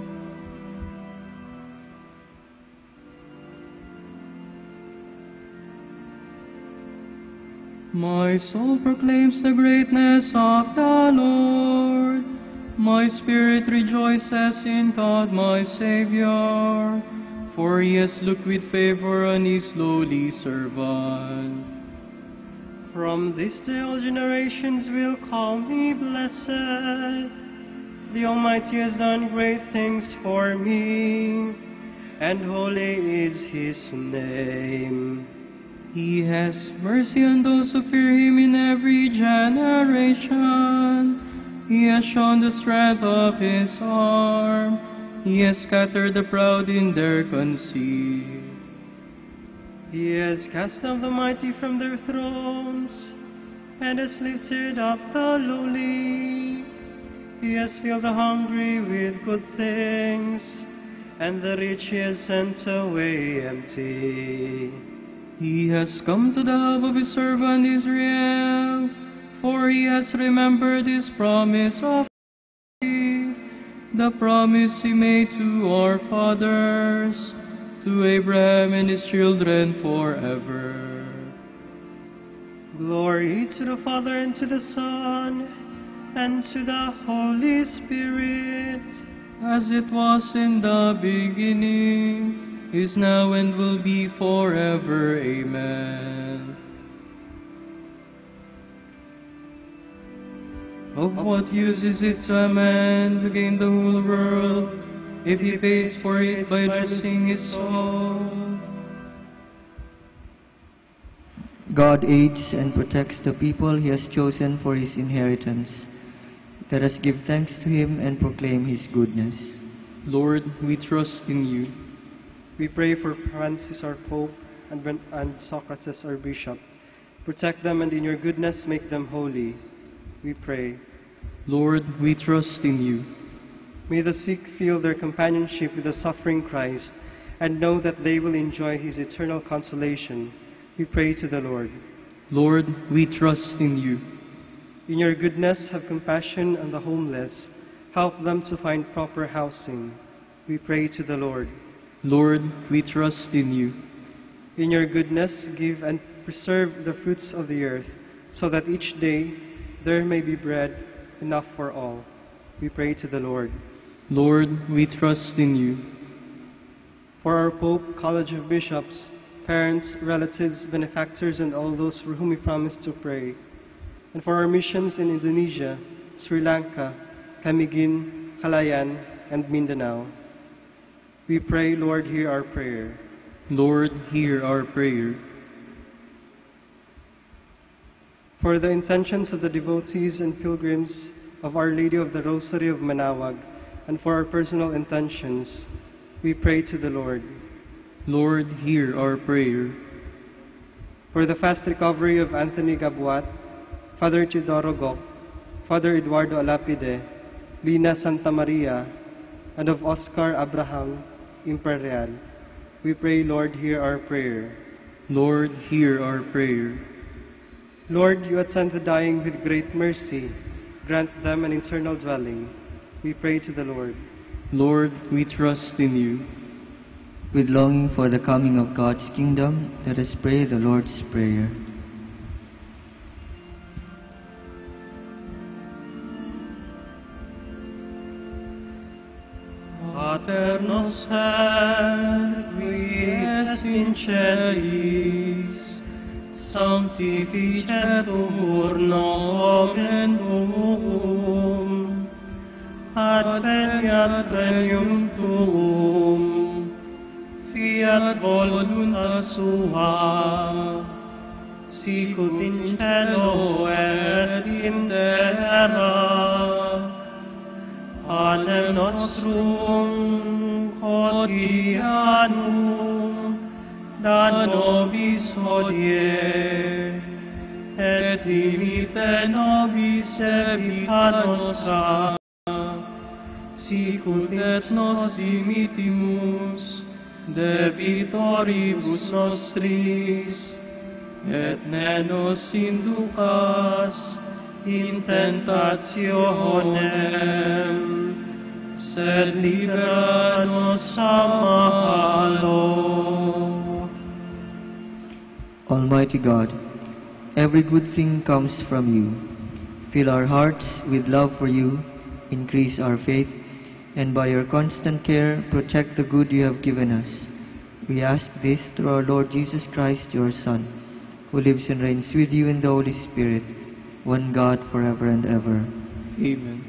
Speaker 13: My soul proclaims the greatness of the Lord. My spirit rejoices in God my Savior, for he has looked with favor on his lowly servant.
Speaker 12: From this day all generations will call me blessed. The Almighty has done great things for me, and holy is his name.
Speaker 13: He has mercy on those who fear him in every generation. He has shown the strength of his arm. He has scattered the proud in their conceit.
Speaker 12: He has cast down the mighty from their thrones, and has lifted up the lowly. He has filled the hungry with good things, and the rich he has sent away empty.
Speaker 13: He has come to the help of his servant Israel, for he has remembered his promise of the promise he made to our fathers, to Abraham and his children forever.
Speaker 12: Glory to the Father, and to the Son, and to the Holy Spirit,
Speaker 13: as it was in the beginning, is now, and will be forever. Amen. Of what use is it to a man to gain the whole world, if he pays for it by losing his soul?
Speaker 11: God aids and protects the people he has chosen for his inheritance. Let us give thanks to him and proclaim his goodness.
Speaker 13: Lord, we trust in you.
Speaker 12: We pray for Francis our Pope and Socrates our Bishop. Protect them, and in your goodness make them holy. We pray.
Speaker 13: Lord, we trust in you.
Speaker 12: May the sick feel their companionship with the suffering Christ, and know that they will enjoy his eternal consolation. We pray to the Lord.
Speaker 13: Lord, we trust in you.
Speaker 12: In your goodness, have compassion on the homeless. Help them to find proper housing. We pray to the Lord.
Speaker 13: Lord, we trust in you.
Speaker 12: In your goodness, give and preserve the fruits of the earth, so that each day there may be bread enough for all. We pray to the Lord.
Speaker 13: Lord, we trust in you.
Speaker 12: For our Pope, College of Bishops, parents, relatives, benefactors, and all those for whom we promise to pray, and for our missions in Indonesia, Sri Lanka, Camiguin, Calayan, and Mindanao, we pray, Lord, hear our prayer.
Speaker 13: Lord, hear our prayer.
Speaker 12: For the intentions of the devotees and pilgrims of Our Lady of the Rosary of Manaoag, and for our personal intentions, we pray to the Lord.
Speaker 13: Lord, hear our prayer.
Speaker 12: For the fast recovery of Anthony Gabuat, Father Teodoro Gok, Father Eduardo Alapide, Lina Santa Maria, and of Oscar Abraham Imperial, we pray, Lord, hear our prayer.
Speaker 13: Lord, hear our prayer.
Speaker 12: Lord, you attend the dying with great mercy. Grant them an eternal dwelling. We pray to the Lord.
Speaker 13: Lord, we trust in you.
Speaker 11: With longing for the coming of God's kingdom, let us pray the Lord's Prayer.
Speaker 10: Pater noster, qui es in celis, sanctificetur nomen tuum, adveniat regnum tuum, fiat voluntas tua, sicut in cielo et in terra. Panem nostrum quotidianum da nobis hodie, et dimitte nobis debita nostra, sicut et nos dimittimus debitoribus nostris, et ne nos inducas in tentationem, sed libera nos a malo.
Speaker 11: Almighty God, every good thing comes from you. Fill our hearts with love for you, increase our faith, and by your constant care, protect the good you have given us. We ask this through our Lord Jesus Christ, your Son, who lives and reigns with you in the Holy Spirit, one God, forever and ever.
Speaker 13: Amen.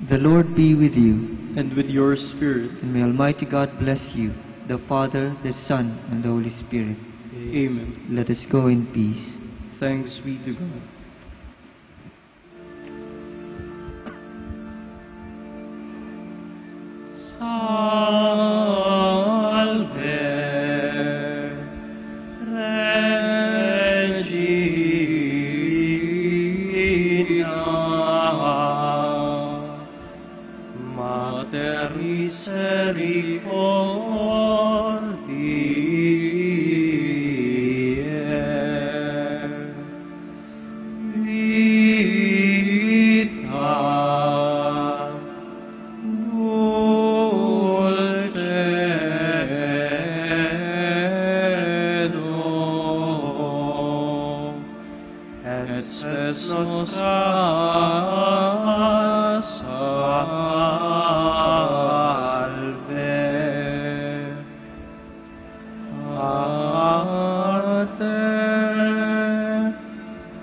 Speaker 11: The Lord be with you.
Speaker 13: And with your spirit.
Speaker 11: And may Almighty God bless you, the Father, the Son, and the Holy Spirit.
Speaker 13: Amen.
Speaker 11: Let us go in peace.
Speaker 13: Thanks be to God.
Speaker 10: Salve Regina, Mater misericordiae, vita dulcedo, et spes nostra salve. A te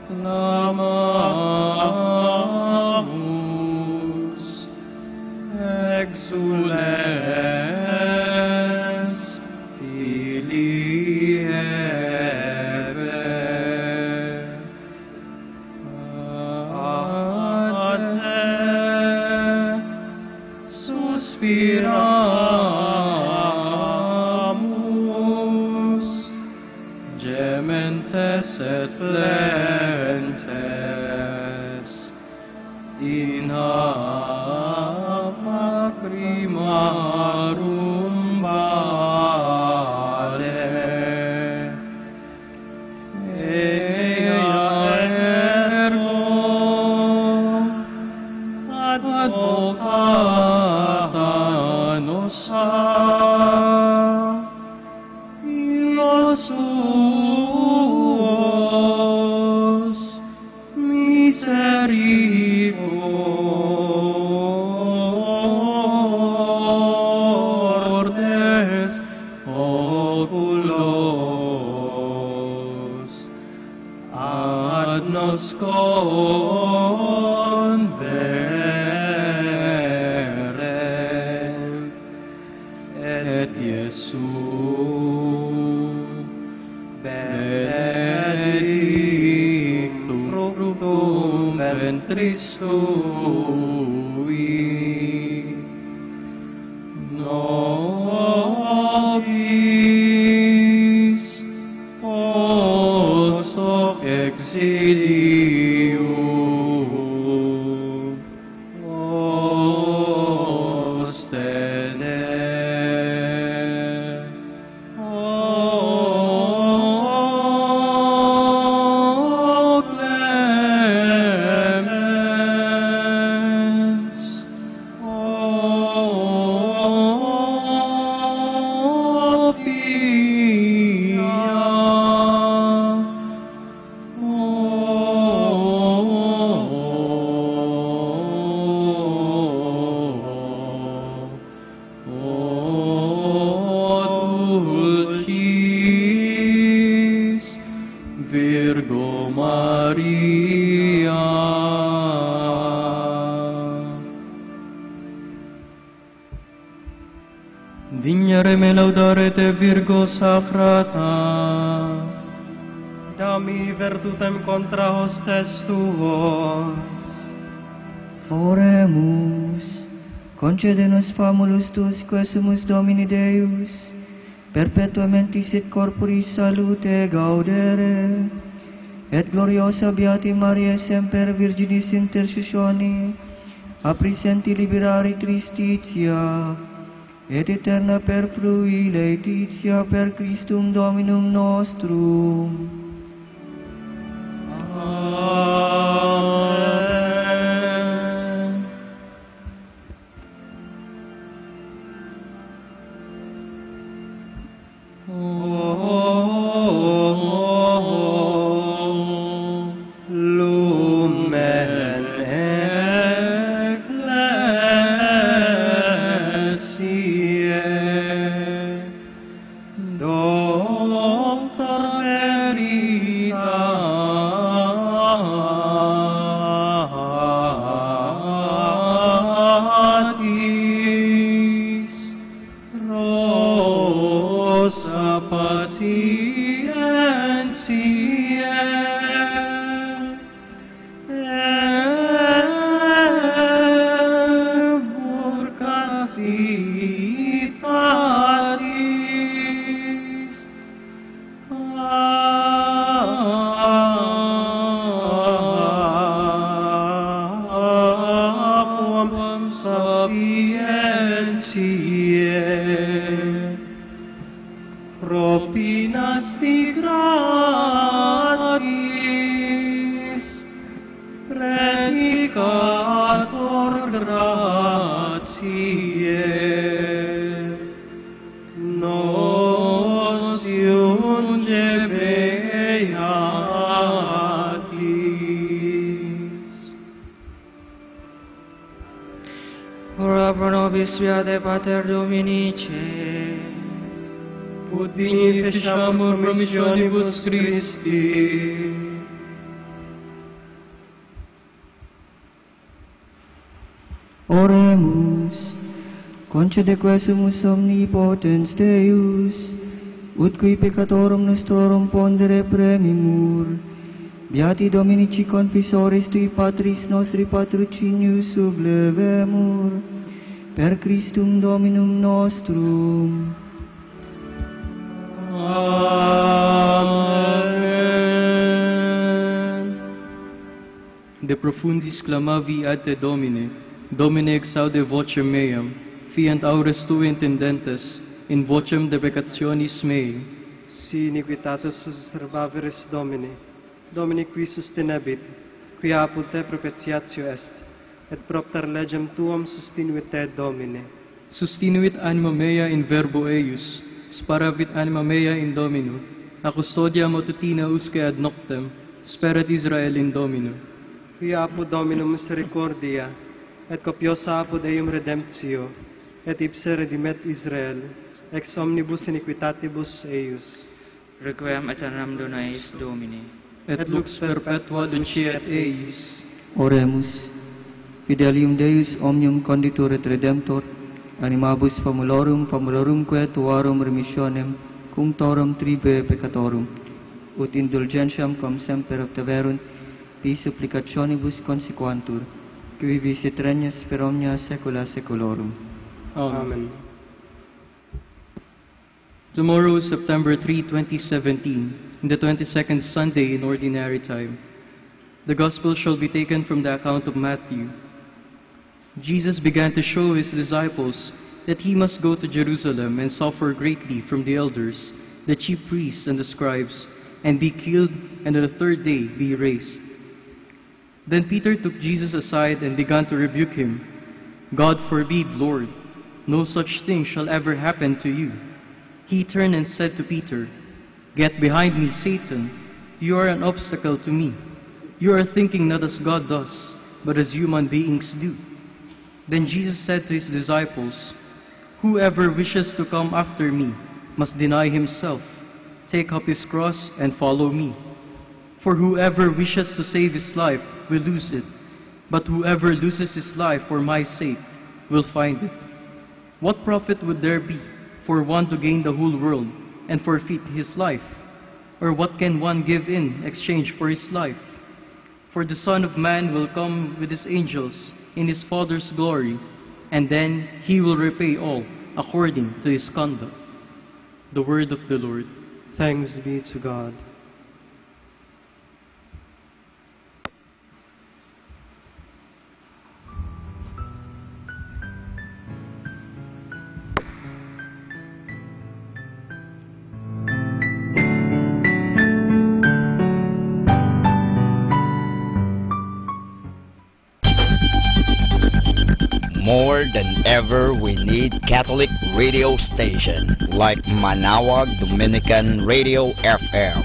Speaker 10: clamamus, exsulens Filii Eve. A te suspiramus, gementes et flentes, in lacrimarum vale. Ea ergo advocata nossa, in los suos misericordes oculos, ad nos converem, et Iesus benedictum fructum ventris tui, nobis post hoc exilium ostende. O clemens, O pia, dulcis Virgo Maria. Dignare me laudare te Virgo sacrata, dami virtutem contra hostes tuos.
Speaker 11: Oremus, concede-nos famulus tuus quesumus Domini Deus, perpetuamentis et corporis salute gaudere, et gloriosa Beati Maria semper Virginis intercessione, aprisenti liberari tristitia, et eterna per frui laetitia per Christum Dominum nostrum.
Speaker 10: Amen.
Speaker 13: Dr. Veritatis, Rosa Paciencia, Burcasitatis, Aquam Sapientiae, Propinas di gratis, Predicator gratiae, nos iunge beatis.
Speaker 10: Ora pro nobis fiat Pater Dominice,
Speaker 13: ut digni feciamur promissionibus Christi.
Speaker 11: Oremus, concede quesumus omnipotens Deus, ut qui peccatorum nostrorum pondere premimur, beati Dominici confisoris tui Patris nostri patrocinius sublevemur, per Christum Dominum nostrum.
Speaker 13: Amen. De profundis clamavi ad te Domine, Domine exaude vocem meam, fiant aures tui intendentes, in vocem de peccationis mei.
Speaker 12: Si iniquitatus observaveris Domine, Domine qui sustenebit, qui apud te propitiatio est, et propter legem tuam sustinuit te Domine.
Speaker 13: Sustinuit anima mea in verbo eius, sparavit anima mea in Domino, a custodia matutina usque ad noctem, sperat Israel in Domino.
Speaker 12: Qui apud Dominum misericordia, et copiosa apud eum redemptio, et ipse redimet Israel, ex omnibus iniquitatibus eius.
Speaker 10: Requiem aeternam dona eis Domine,
Speaker 13: et lux perpetua duciat eis.
Speaker 11: Oremus, fidelium Deus omnium conditur et redemptor, animabus famulorumque tuarum remissionem, cum torum tribe peccatorum, ut indulgentiam cum semper obtaverunt, pi supplicationibus consequantur, qui visit regnas per omnia saecula saeculorum.
Speaker 12: Amen.
Speaker 13: Tomorrow, September 3, 2017, in the 22nd Sunday in Ordinary Time, the Gospel shall be taken from the account of Matthew. Jesus began to show his disciples that he must go to Jerusalem and suffer greatly from the elders, the chief priests and the scribes, and be killed, and on the third day be raised. Then Peter took Jesus aside and began to rebuke him. God forbid, Lord, no such thing shall ever happen to you. He turned and said to Peter, Get behind me, Satan. You are an obstacle to me. You are thinking not as God does, but as human beings do. Then Jesus said to his disciples, Whoever wishes to come after me must deny himself, take up his cross, and follow me. For whoever wishes to save his life will lose it, but whoever loses his life for my sake will find it. What profit would there be for one to gain the whole world and forfeit his life? Or what can one give in exchange for his life? For the Son of Man will come with his angels in his Father's glory, and then he will repay all according to his conduct. The word of the Lord.
Speaker 12: Thanks be to God.
Speaker 5: More than ever, we need Catholic radio station like Manaoag Dominican Radio FM.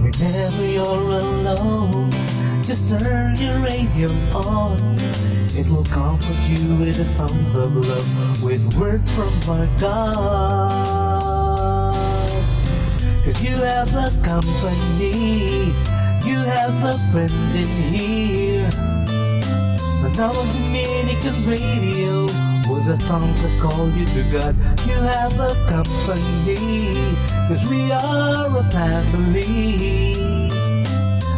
Speaker 14: With every you're alone, just turn your radio on. It will comfort you with the songs of love, with words from our God. 'Cause you have a company, you have a friend in here. Manaoag Dominican Radio, with the songs that call you to God. You have a company, 'cause we are a family.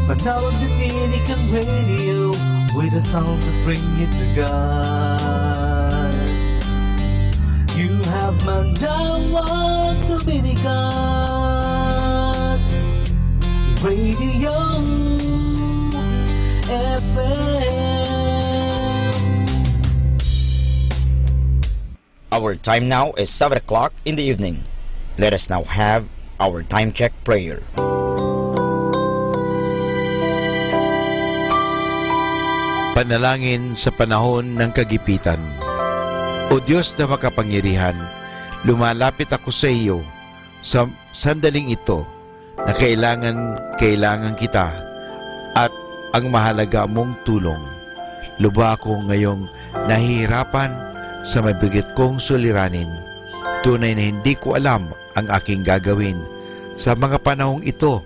Speaker 14: Manaoag Dominican Radio, with the songs that bring you to God. You have Manaoag Dominican Radio FM.
Speaker 5: Our time now is 7 o'clock in the evening. Let us now have our time check prayer.
Speaker 1: Panalangin sa panahon ng kagipitan. O Diyos na makapangyarihan, lumalapit ako sa iyo sa sandaling ito na kailangan kita at ang mahalaga mong tulong. Lubha ako ngayong nahihirapan sa mabigat kong suliranin. Tunay na hindi ko alam ang aking gagawin sa mga panahong ito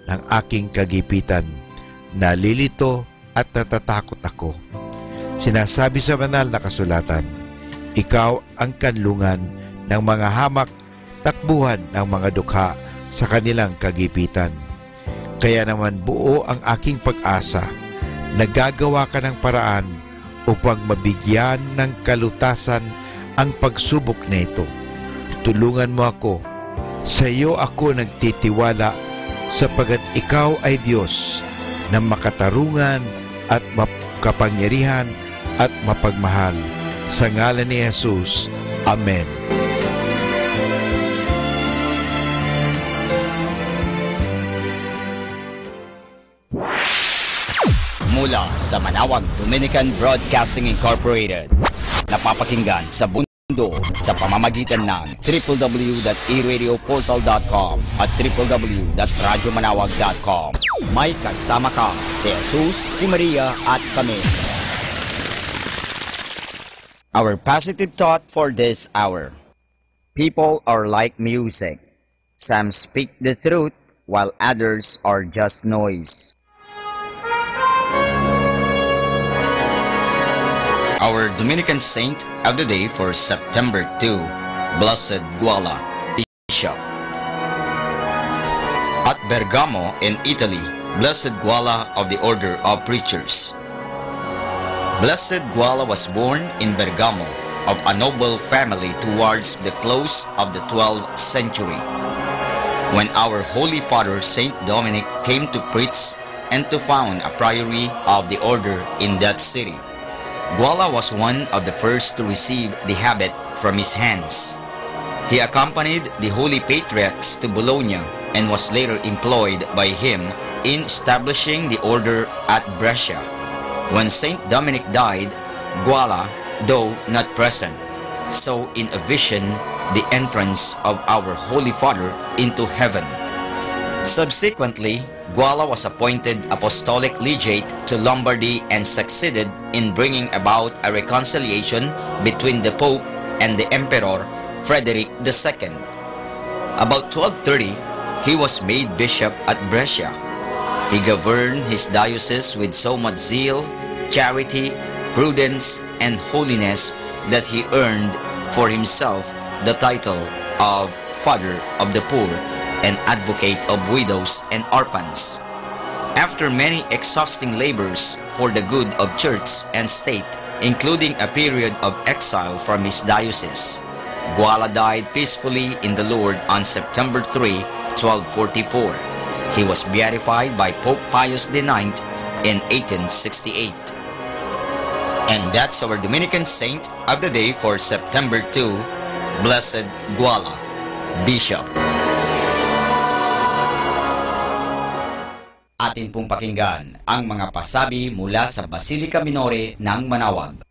Speaker 1: ng aking kagipitan. Nalilito at natatakot ako. Sinasabi sa banal na kasulatan, ikaw ang kanlungan ng mga hamak, takbuhan ng mga dukha sa kanilang kagipitan. Kaya naman buo ang aking pag-asa. Nagagawa ka ng paraan upang mabigyan ng kalutasan ang pagsubok na ito. Tulungan mo ako. Sa iyo ako nagtitiwala sapagat ikaw ay Diyos na makatarungan at makapangyarihan at mapagmahal. Sa ngalan ni Jesus. Amen.
Speaker 5: Mula sa Manaoag Dominican Broadcasting Incorporated, napapakinggan sa mundo sa pamamagitan ng www.eradioportal.com at www.radyomanawag.com. May kasama ka si Jesus, si Maria at kami. Our positive thought for this hour. People are like music. Some speak the truth while others are just noise. Our Dominican saint of the day for September 2, Blessed Guala, Bishop. At Bergamo in Italy, Blessed Guala of the Order of Preachers. Blessed Guala was born in Bergamo of a noble family towards the close of the 12th century, when our Holy Father Saint Dominic came to preach and to found a priory of the order in that city. Guala was one of the first to receive the habit from his hands. He accompanied the Holy Patriarchs to Bologna and was later employed by him in establishing the order at Brescia. When Saint Dominic died, Guala, though not present, saw in a vision the entrance of our Holy Father into heaven. Subsequently, Guala was appointed apostolic legate to Lombardy and succeeded in bringing about a reconciliation between the Pope and the Emperor Frederick II. About 1230, he was made bishop at Brescia. He governed his diocese with so much zeal, charity, prudence, and holiness that he earned for himself the title of Father of the Poor and Advocate of Widows and Orphans. After many exhausting labors for the good of church and state, including a period of exile from his diocese, Guala died peacefully in the Lord on September 3, 1244. He was beatified by Pope Pius IX in 1868. And that's our Dominican saint of the day for September 2, Blessed Guala, Bishop. Atin pong pakinggan ang mga pasabi mula sa Basilica Minore ng Manaoag.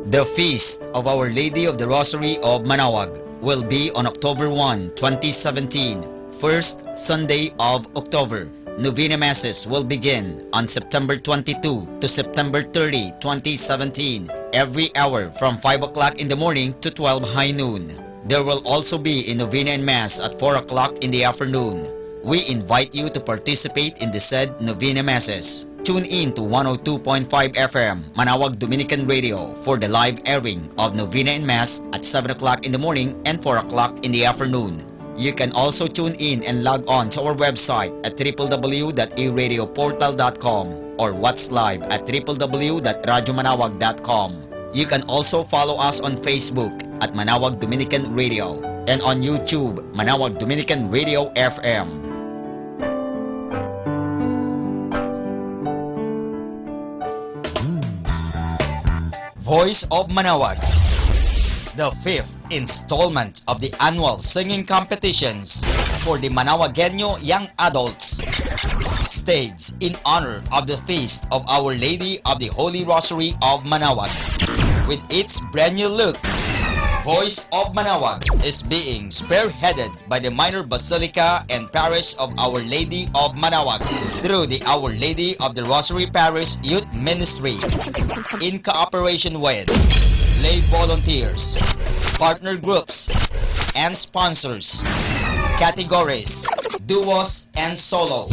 Speaker 5: The Feast of Our Lady of the Rosary of Manaoag will be on October 1, 2017, first Sunday of October. Novena Masses will begin on September 22 to September 30, 2017, every hour from 5 o'clock in the morning to 12 high noon. There will also be a Novena and Mass at 4 o'clock in the afternoon. We invite you to participate in the said Novena Masses. Tune in to 102.5 FM, Manaoag Dominican Radio for the live airing of Novena and Mass at 7 o'clock in the morning and 4 o'clock in the afternoon. You can also tune in and log on to our website at www.eradioportal.com or watch live at www.radyomanawag.com. You can also follow us on Facebook at Manaoag Dominican Radio and on YouTube, Manaoag Dominican Radio FM. Voice of Manaoag, the fifth installment of the annual singing competitions for the Manaoagueño young adults, staged in honor of the Feast of Our Lady of the Holy Rosary of Manaoag. With its brand new look, Voice of Manaoag is being spearheaded by the Minor Basilica and Parish of Our Lady of Manaoag through the Our Lady of the Rosary Parish Youth Ministry in cooperation with lay volunteers, partner groups, and sponsors, categories, duos, and solo.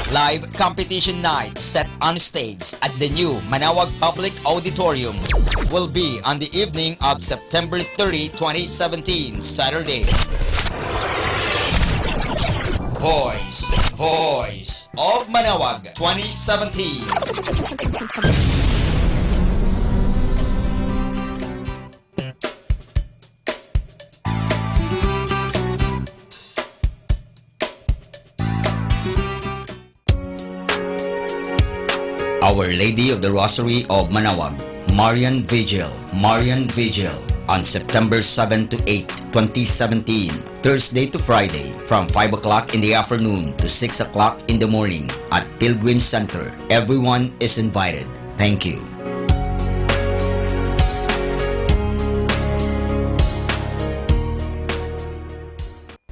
Speaker 5: Live competition night set on stage at the new Manaoag Public Auditorium will be on the evening of September 30, 2017, Saturday. Voice of Manaoag 2017. Our Lady of the Rosary of Manaoag, Marian Vigil on September 7 to 8, 2017, Thursday to Friday, from 5 o'clock in the afternoon to 6 o'clock in the morning at Pilgrim Center. Everyone is invited. Thank you.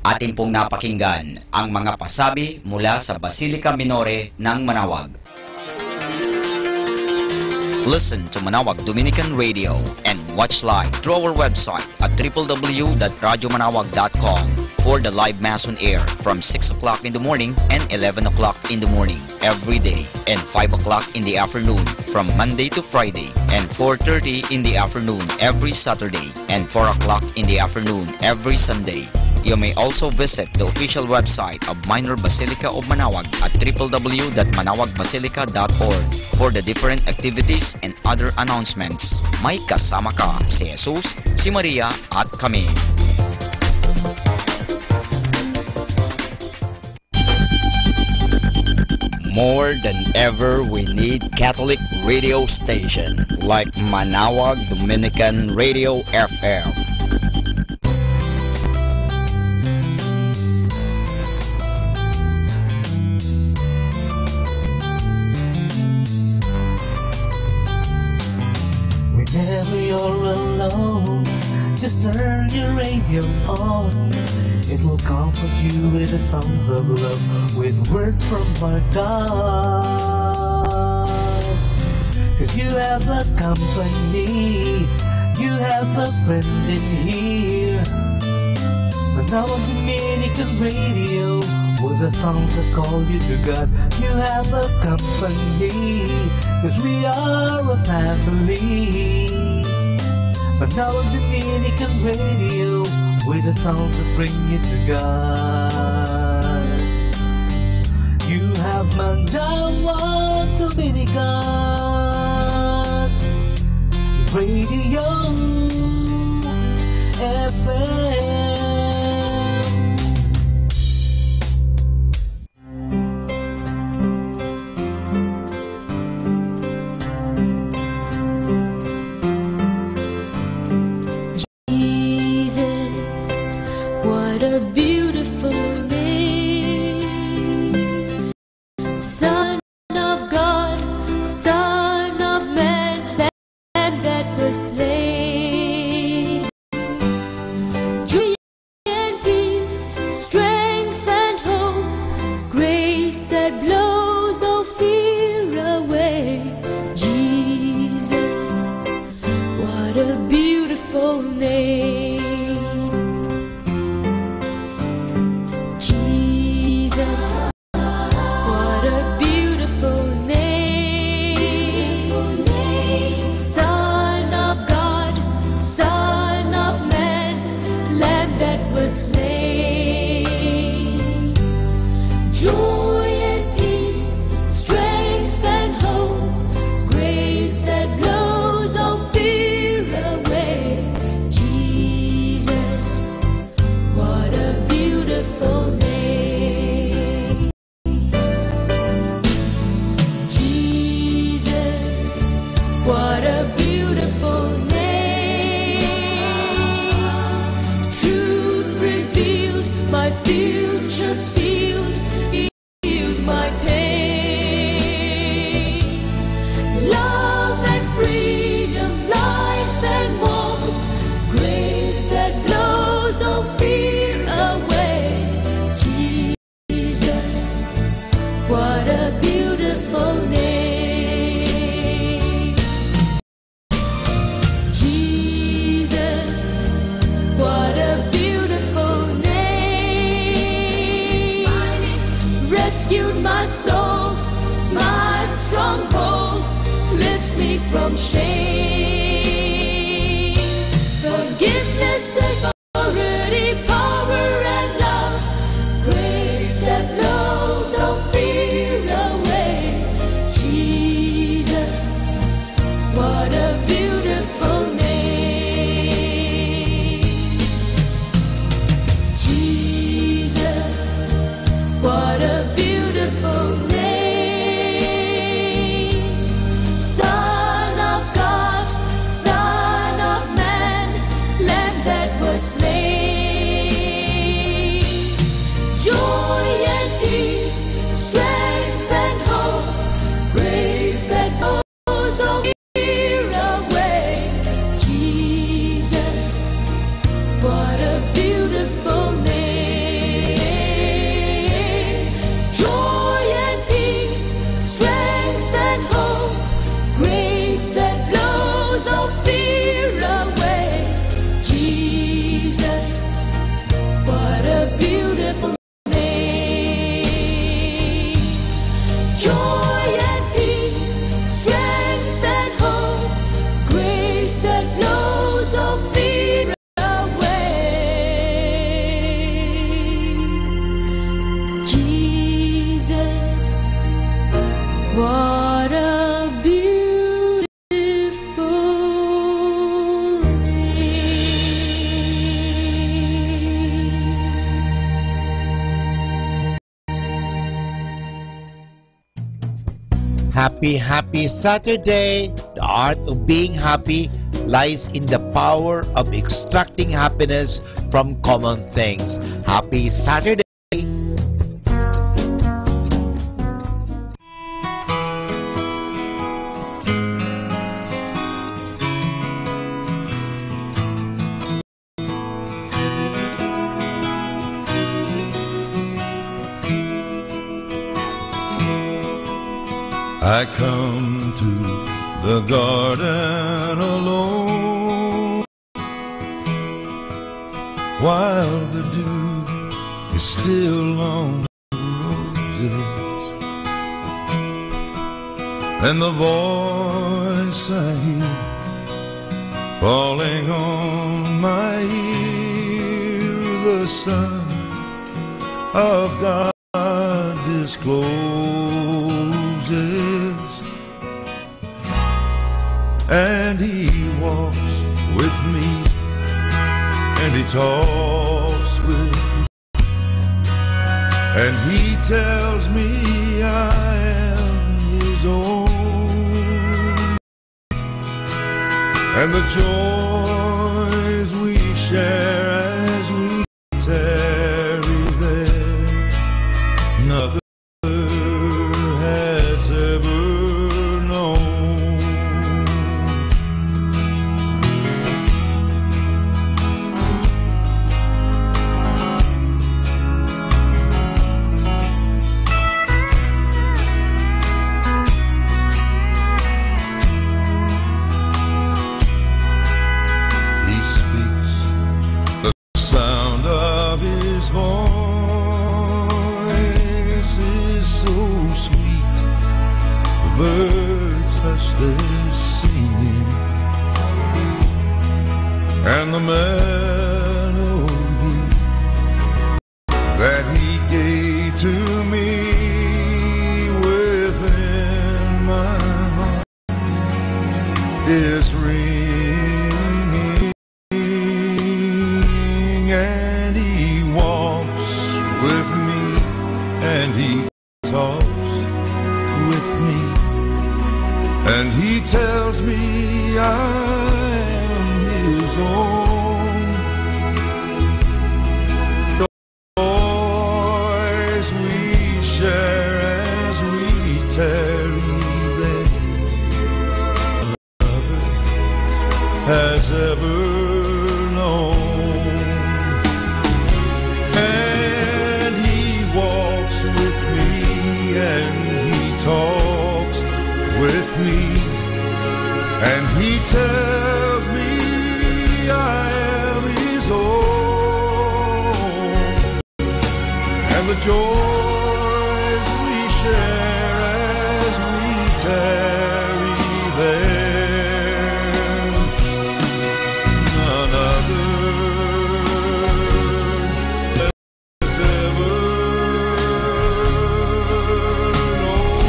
Speaker 5: Atin pong napakinggan ang mga pasabi mula sa Basilica Minore ng Manaoag. Listen to Manaoag Dominican Radio and watch live through our website at www.radyomanawag.com for the live Mass on air from 6 o'clock in the morning and 11 o'clock in the morning every day and 5 o'clock in the afternoon from Monday to Friday and 4:30 in the afternoon every Saturday and 4 o'clock in the afternoon every Sunday. You may also visit the official website of Minor Basilica of Manaoag at www.manawagbasilica.org for the different activities and other announcements. May kasama ka si Jesus, si Maria at kami. More than ever, we need Catholic radio station like Manaoag Dominican Radio FM.
Speaker 14: Whenever you're alone, just turn your radio on. It will comfort you with the songs of love, with words from our God. 'Cause you have a company, you have a friend in here. Manaoag Dominican Radio, with the songs that call you to God. You have a company, 'cause we are a family. Manaoag Dominican Radio, with the songs that bring you to God. You have Manaoag Dominican Radio FM.
Speaker 2: What a beautiful beautiful name. Jesus, what a beautiful name. Son of God, Son of Man, Lamb that was slain. Joy and peace, strength and hope, grace that blows all fear away. Jesus, what a beautiful name. Jesus, what a beautiful name. Truth revealed, my future sealed, healed my pain. Love and freedom, life and warmth, grace that blows all fear away. Jesus, what a beautiful name. Jesus, what a beautiful name. Rescued my soul, my stronghold, lifts me from shame. Forgiveness, authority, power and love, grace that blows all fear away. Jesus, what a beautiful name. Jesus, what a beautiful name. Son of God, Son of Man, Lamb that was slain. Joy and peace, strength and hope, grace that blows all fear away. Jesus, what a beautiful name. Joy and peace, strength and hope, grace that blows all fear away. Jesus, what a beautiful name. Joy and peace, strength and hope, grace that blows all fear away. Jesus, what a beautiful name.
Speaker 1: Happy, happy Saturday! The art of being happy lies in the power of extracting happiness from common things. Happy Saturday!
Speaker 15: I come to the garden alone while the dew is still on the roses, and the voice I hear falling on my ear, the Son of God discloses, and He walks with me, and He talks with me, and He tells me I am His own, and the joys we share as we tarry there, nothing has ever known. birds hush their singing, and the melody that he gave to me within my heart is ringing, and he walks with me, and he talks with me, and he tells me I am his own. Joys we share as we tarry there, another has ever known. And he walks with me, and he talks with me, and he tells me I am his own. And the joys we share as we tarry there, none other has ever
Speaker 16: known.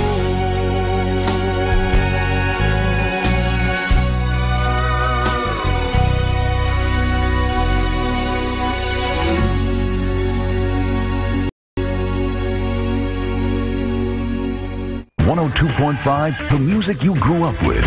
Speaker 16: 102.5, the music you grew up with.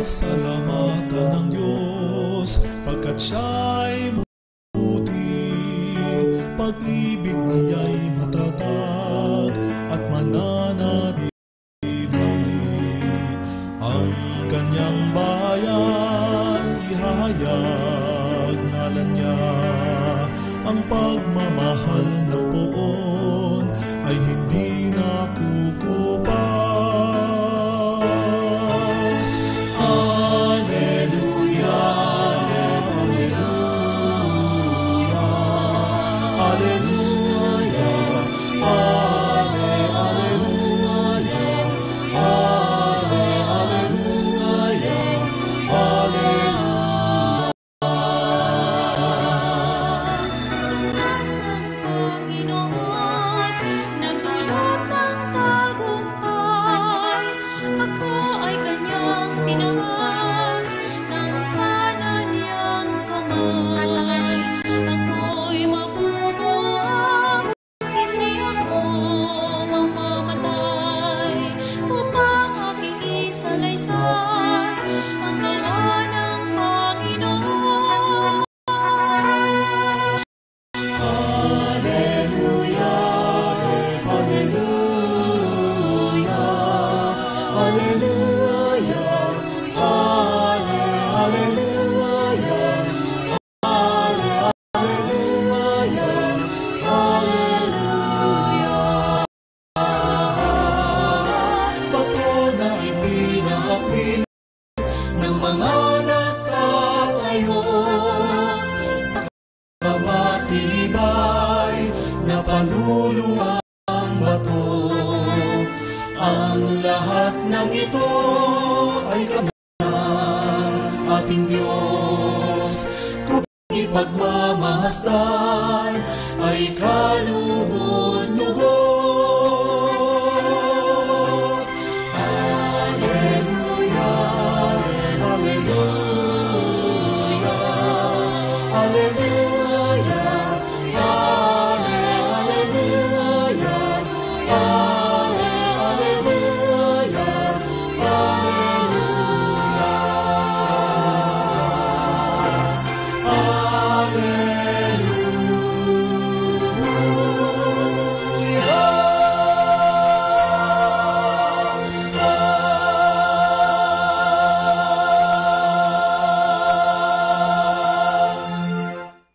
Speaker 17: Pasalamatan ng Diyos, pagkat siya'y mabuti. Pag-ibig niya'y matatag at mananatili. Ang kanyang bayan ihahayag ngalan niya. Ang pagmamahal na poon ay hindi nakukupas.
Speaker 2: Pagmamahastan ay kalugod-lugod. Hallelujah.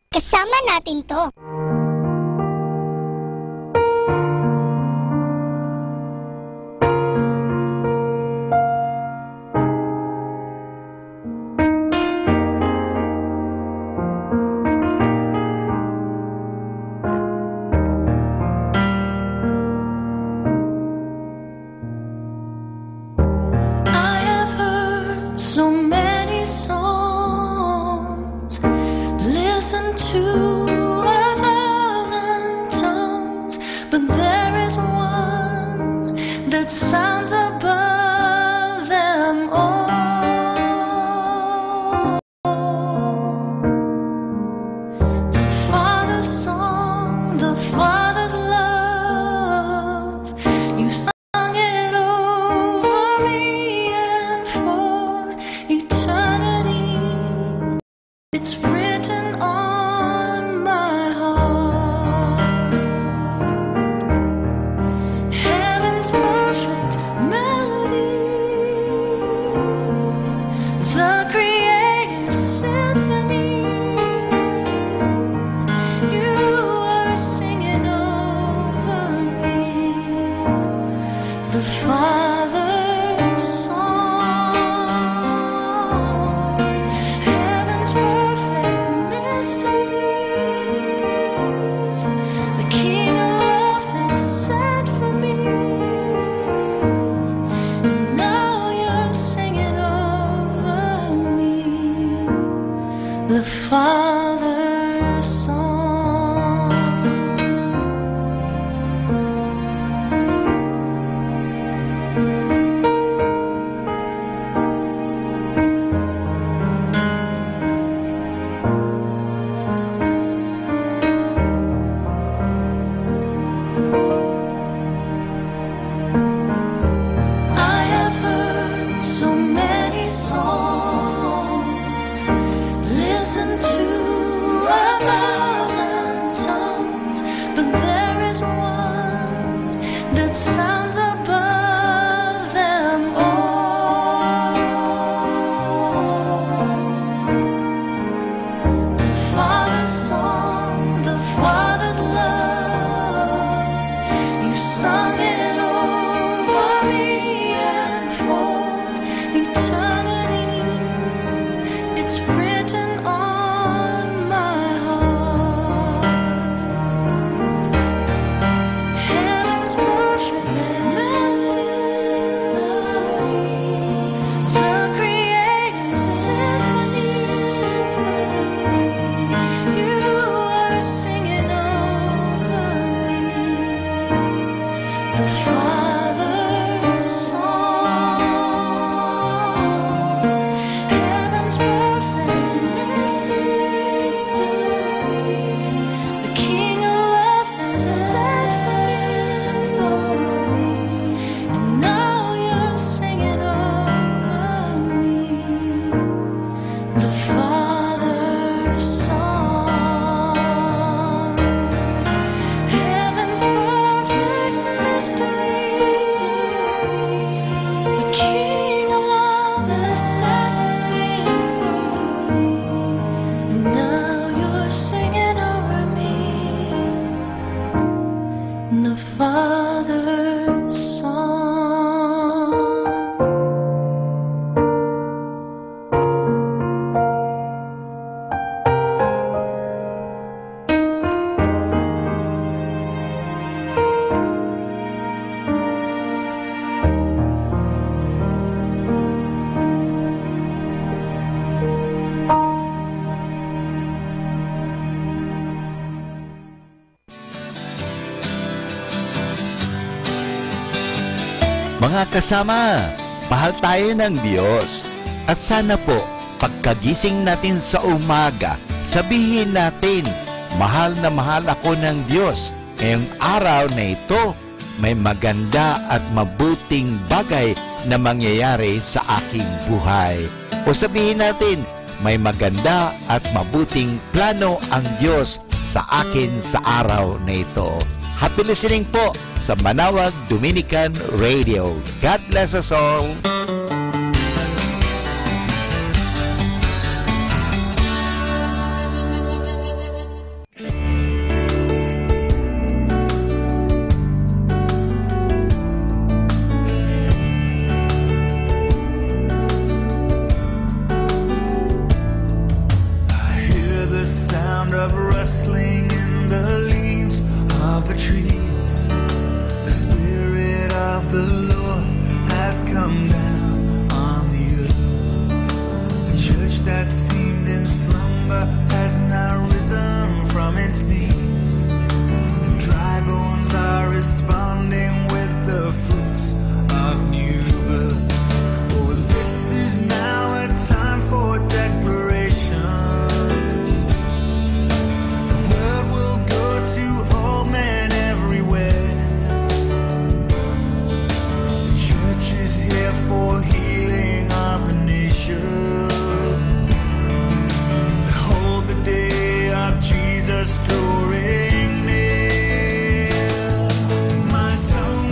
Speaker 18: Kasama natin to.
Speaker 2: I have heard so many songs, listened to 1,000 tongues, but there is one that sounds above them all. The Father's song, the Father's love, you sung it over me and for eternity. It's written on my heart. Heaven's perfect melody, the Creator's symphony. You are singing over me, the Father's song. Heaven's perfect mystery, the King of love has sent for me. Now you're singing over me, the Father's song. I have heard so many songs, listened to 1,000 tongues, but there is one that sounds above them all. The Father's song, the Father's love, you sung it over me and for eternity. It's written on my heart. Heaven's perfect melody, the Creator's symphony. You are singing over me, the Father's song. Heaven's perfect mystery, the King of love has sent for me, and now you're singing over me, the Father's song. Heaven's perfect mystery, the King of love has sent for me, and now you're singing over me, the Father's song.
Speaker 3: Mga kasama, mahal tayo ng Diyos. At sana po, pagkagising natin sa umaga, sa Sabihin natin, mahal na mahal ako ng Diyos. Ngayong araw na ito, may maganda at mabuting bagay na mangyayari sa aking buhay. O sabihin natin, may maganda at mabuting plano ang Diyos sa akin sa araw na ito. Happy listening po sa Manaoag Dominican Radio. God bless us all.
Speaker 18: My tongue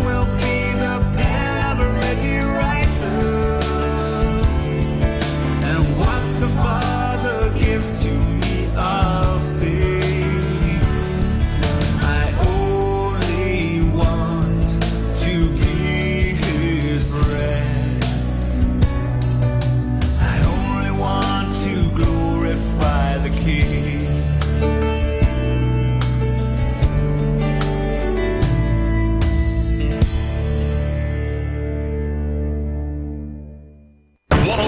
Speaker 18: will be the pen I've already written.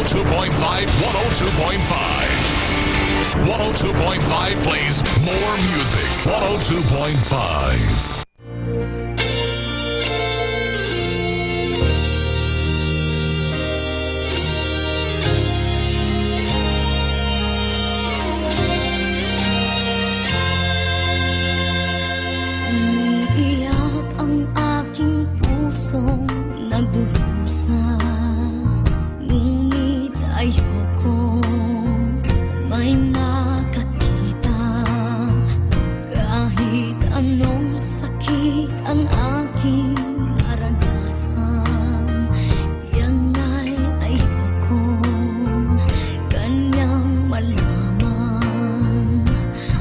Speaker 18: 102.5, 102.5. 102.5 plays more music. 102.5.
Speaker 2: Umiiyak ang aking pusong nagdurusa, ngunit ayoko may makakita. Kahit anong sakit ang aking naranasan, yan ay ayokong kanyang malaman.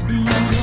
Speaker 2: Mga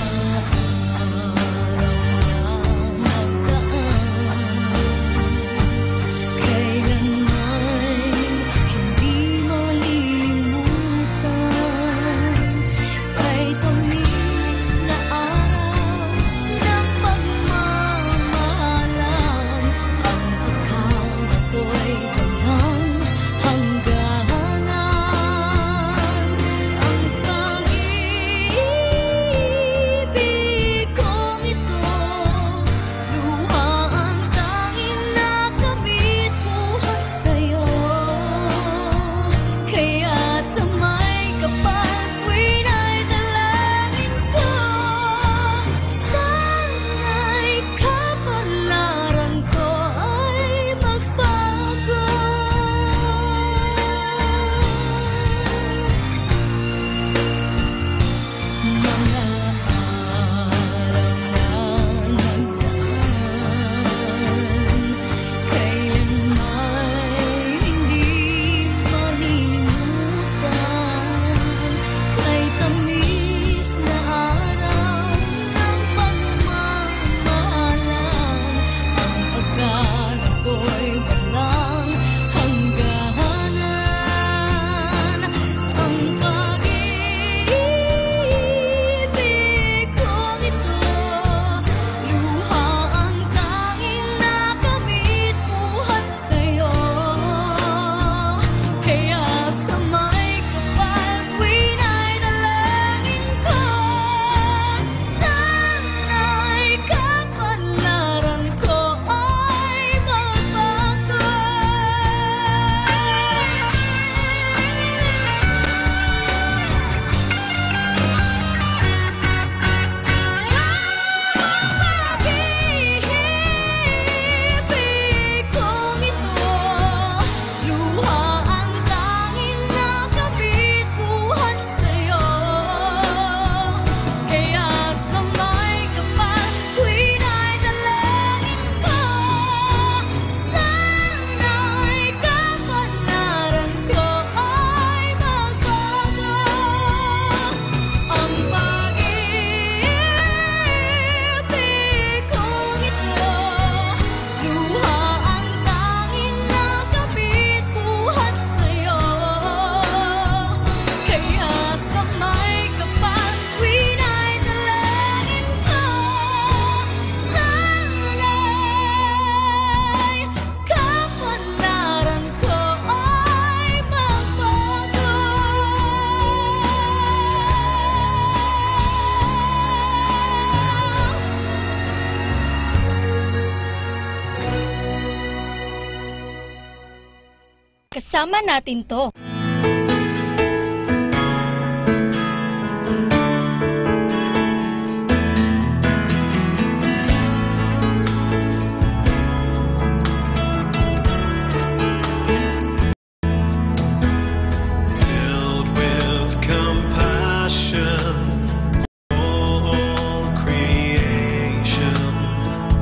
Speaker 2: kasama natin to.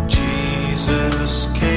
Speaker 19: Jesus came.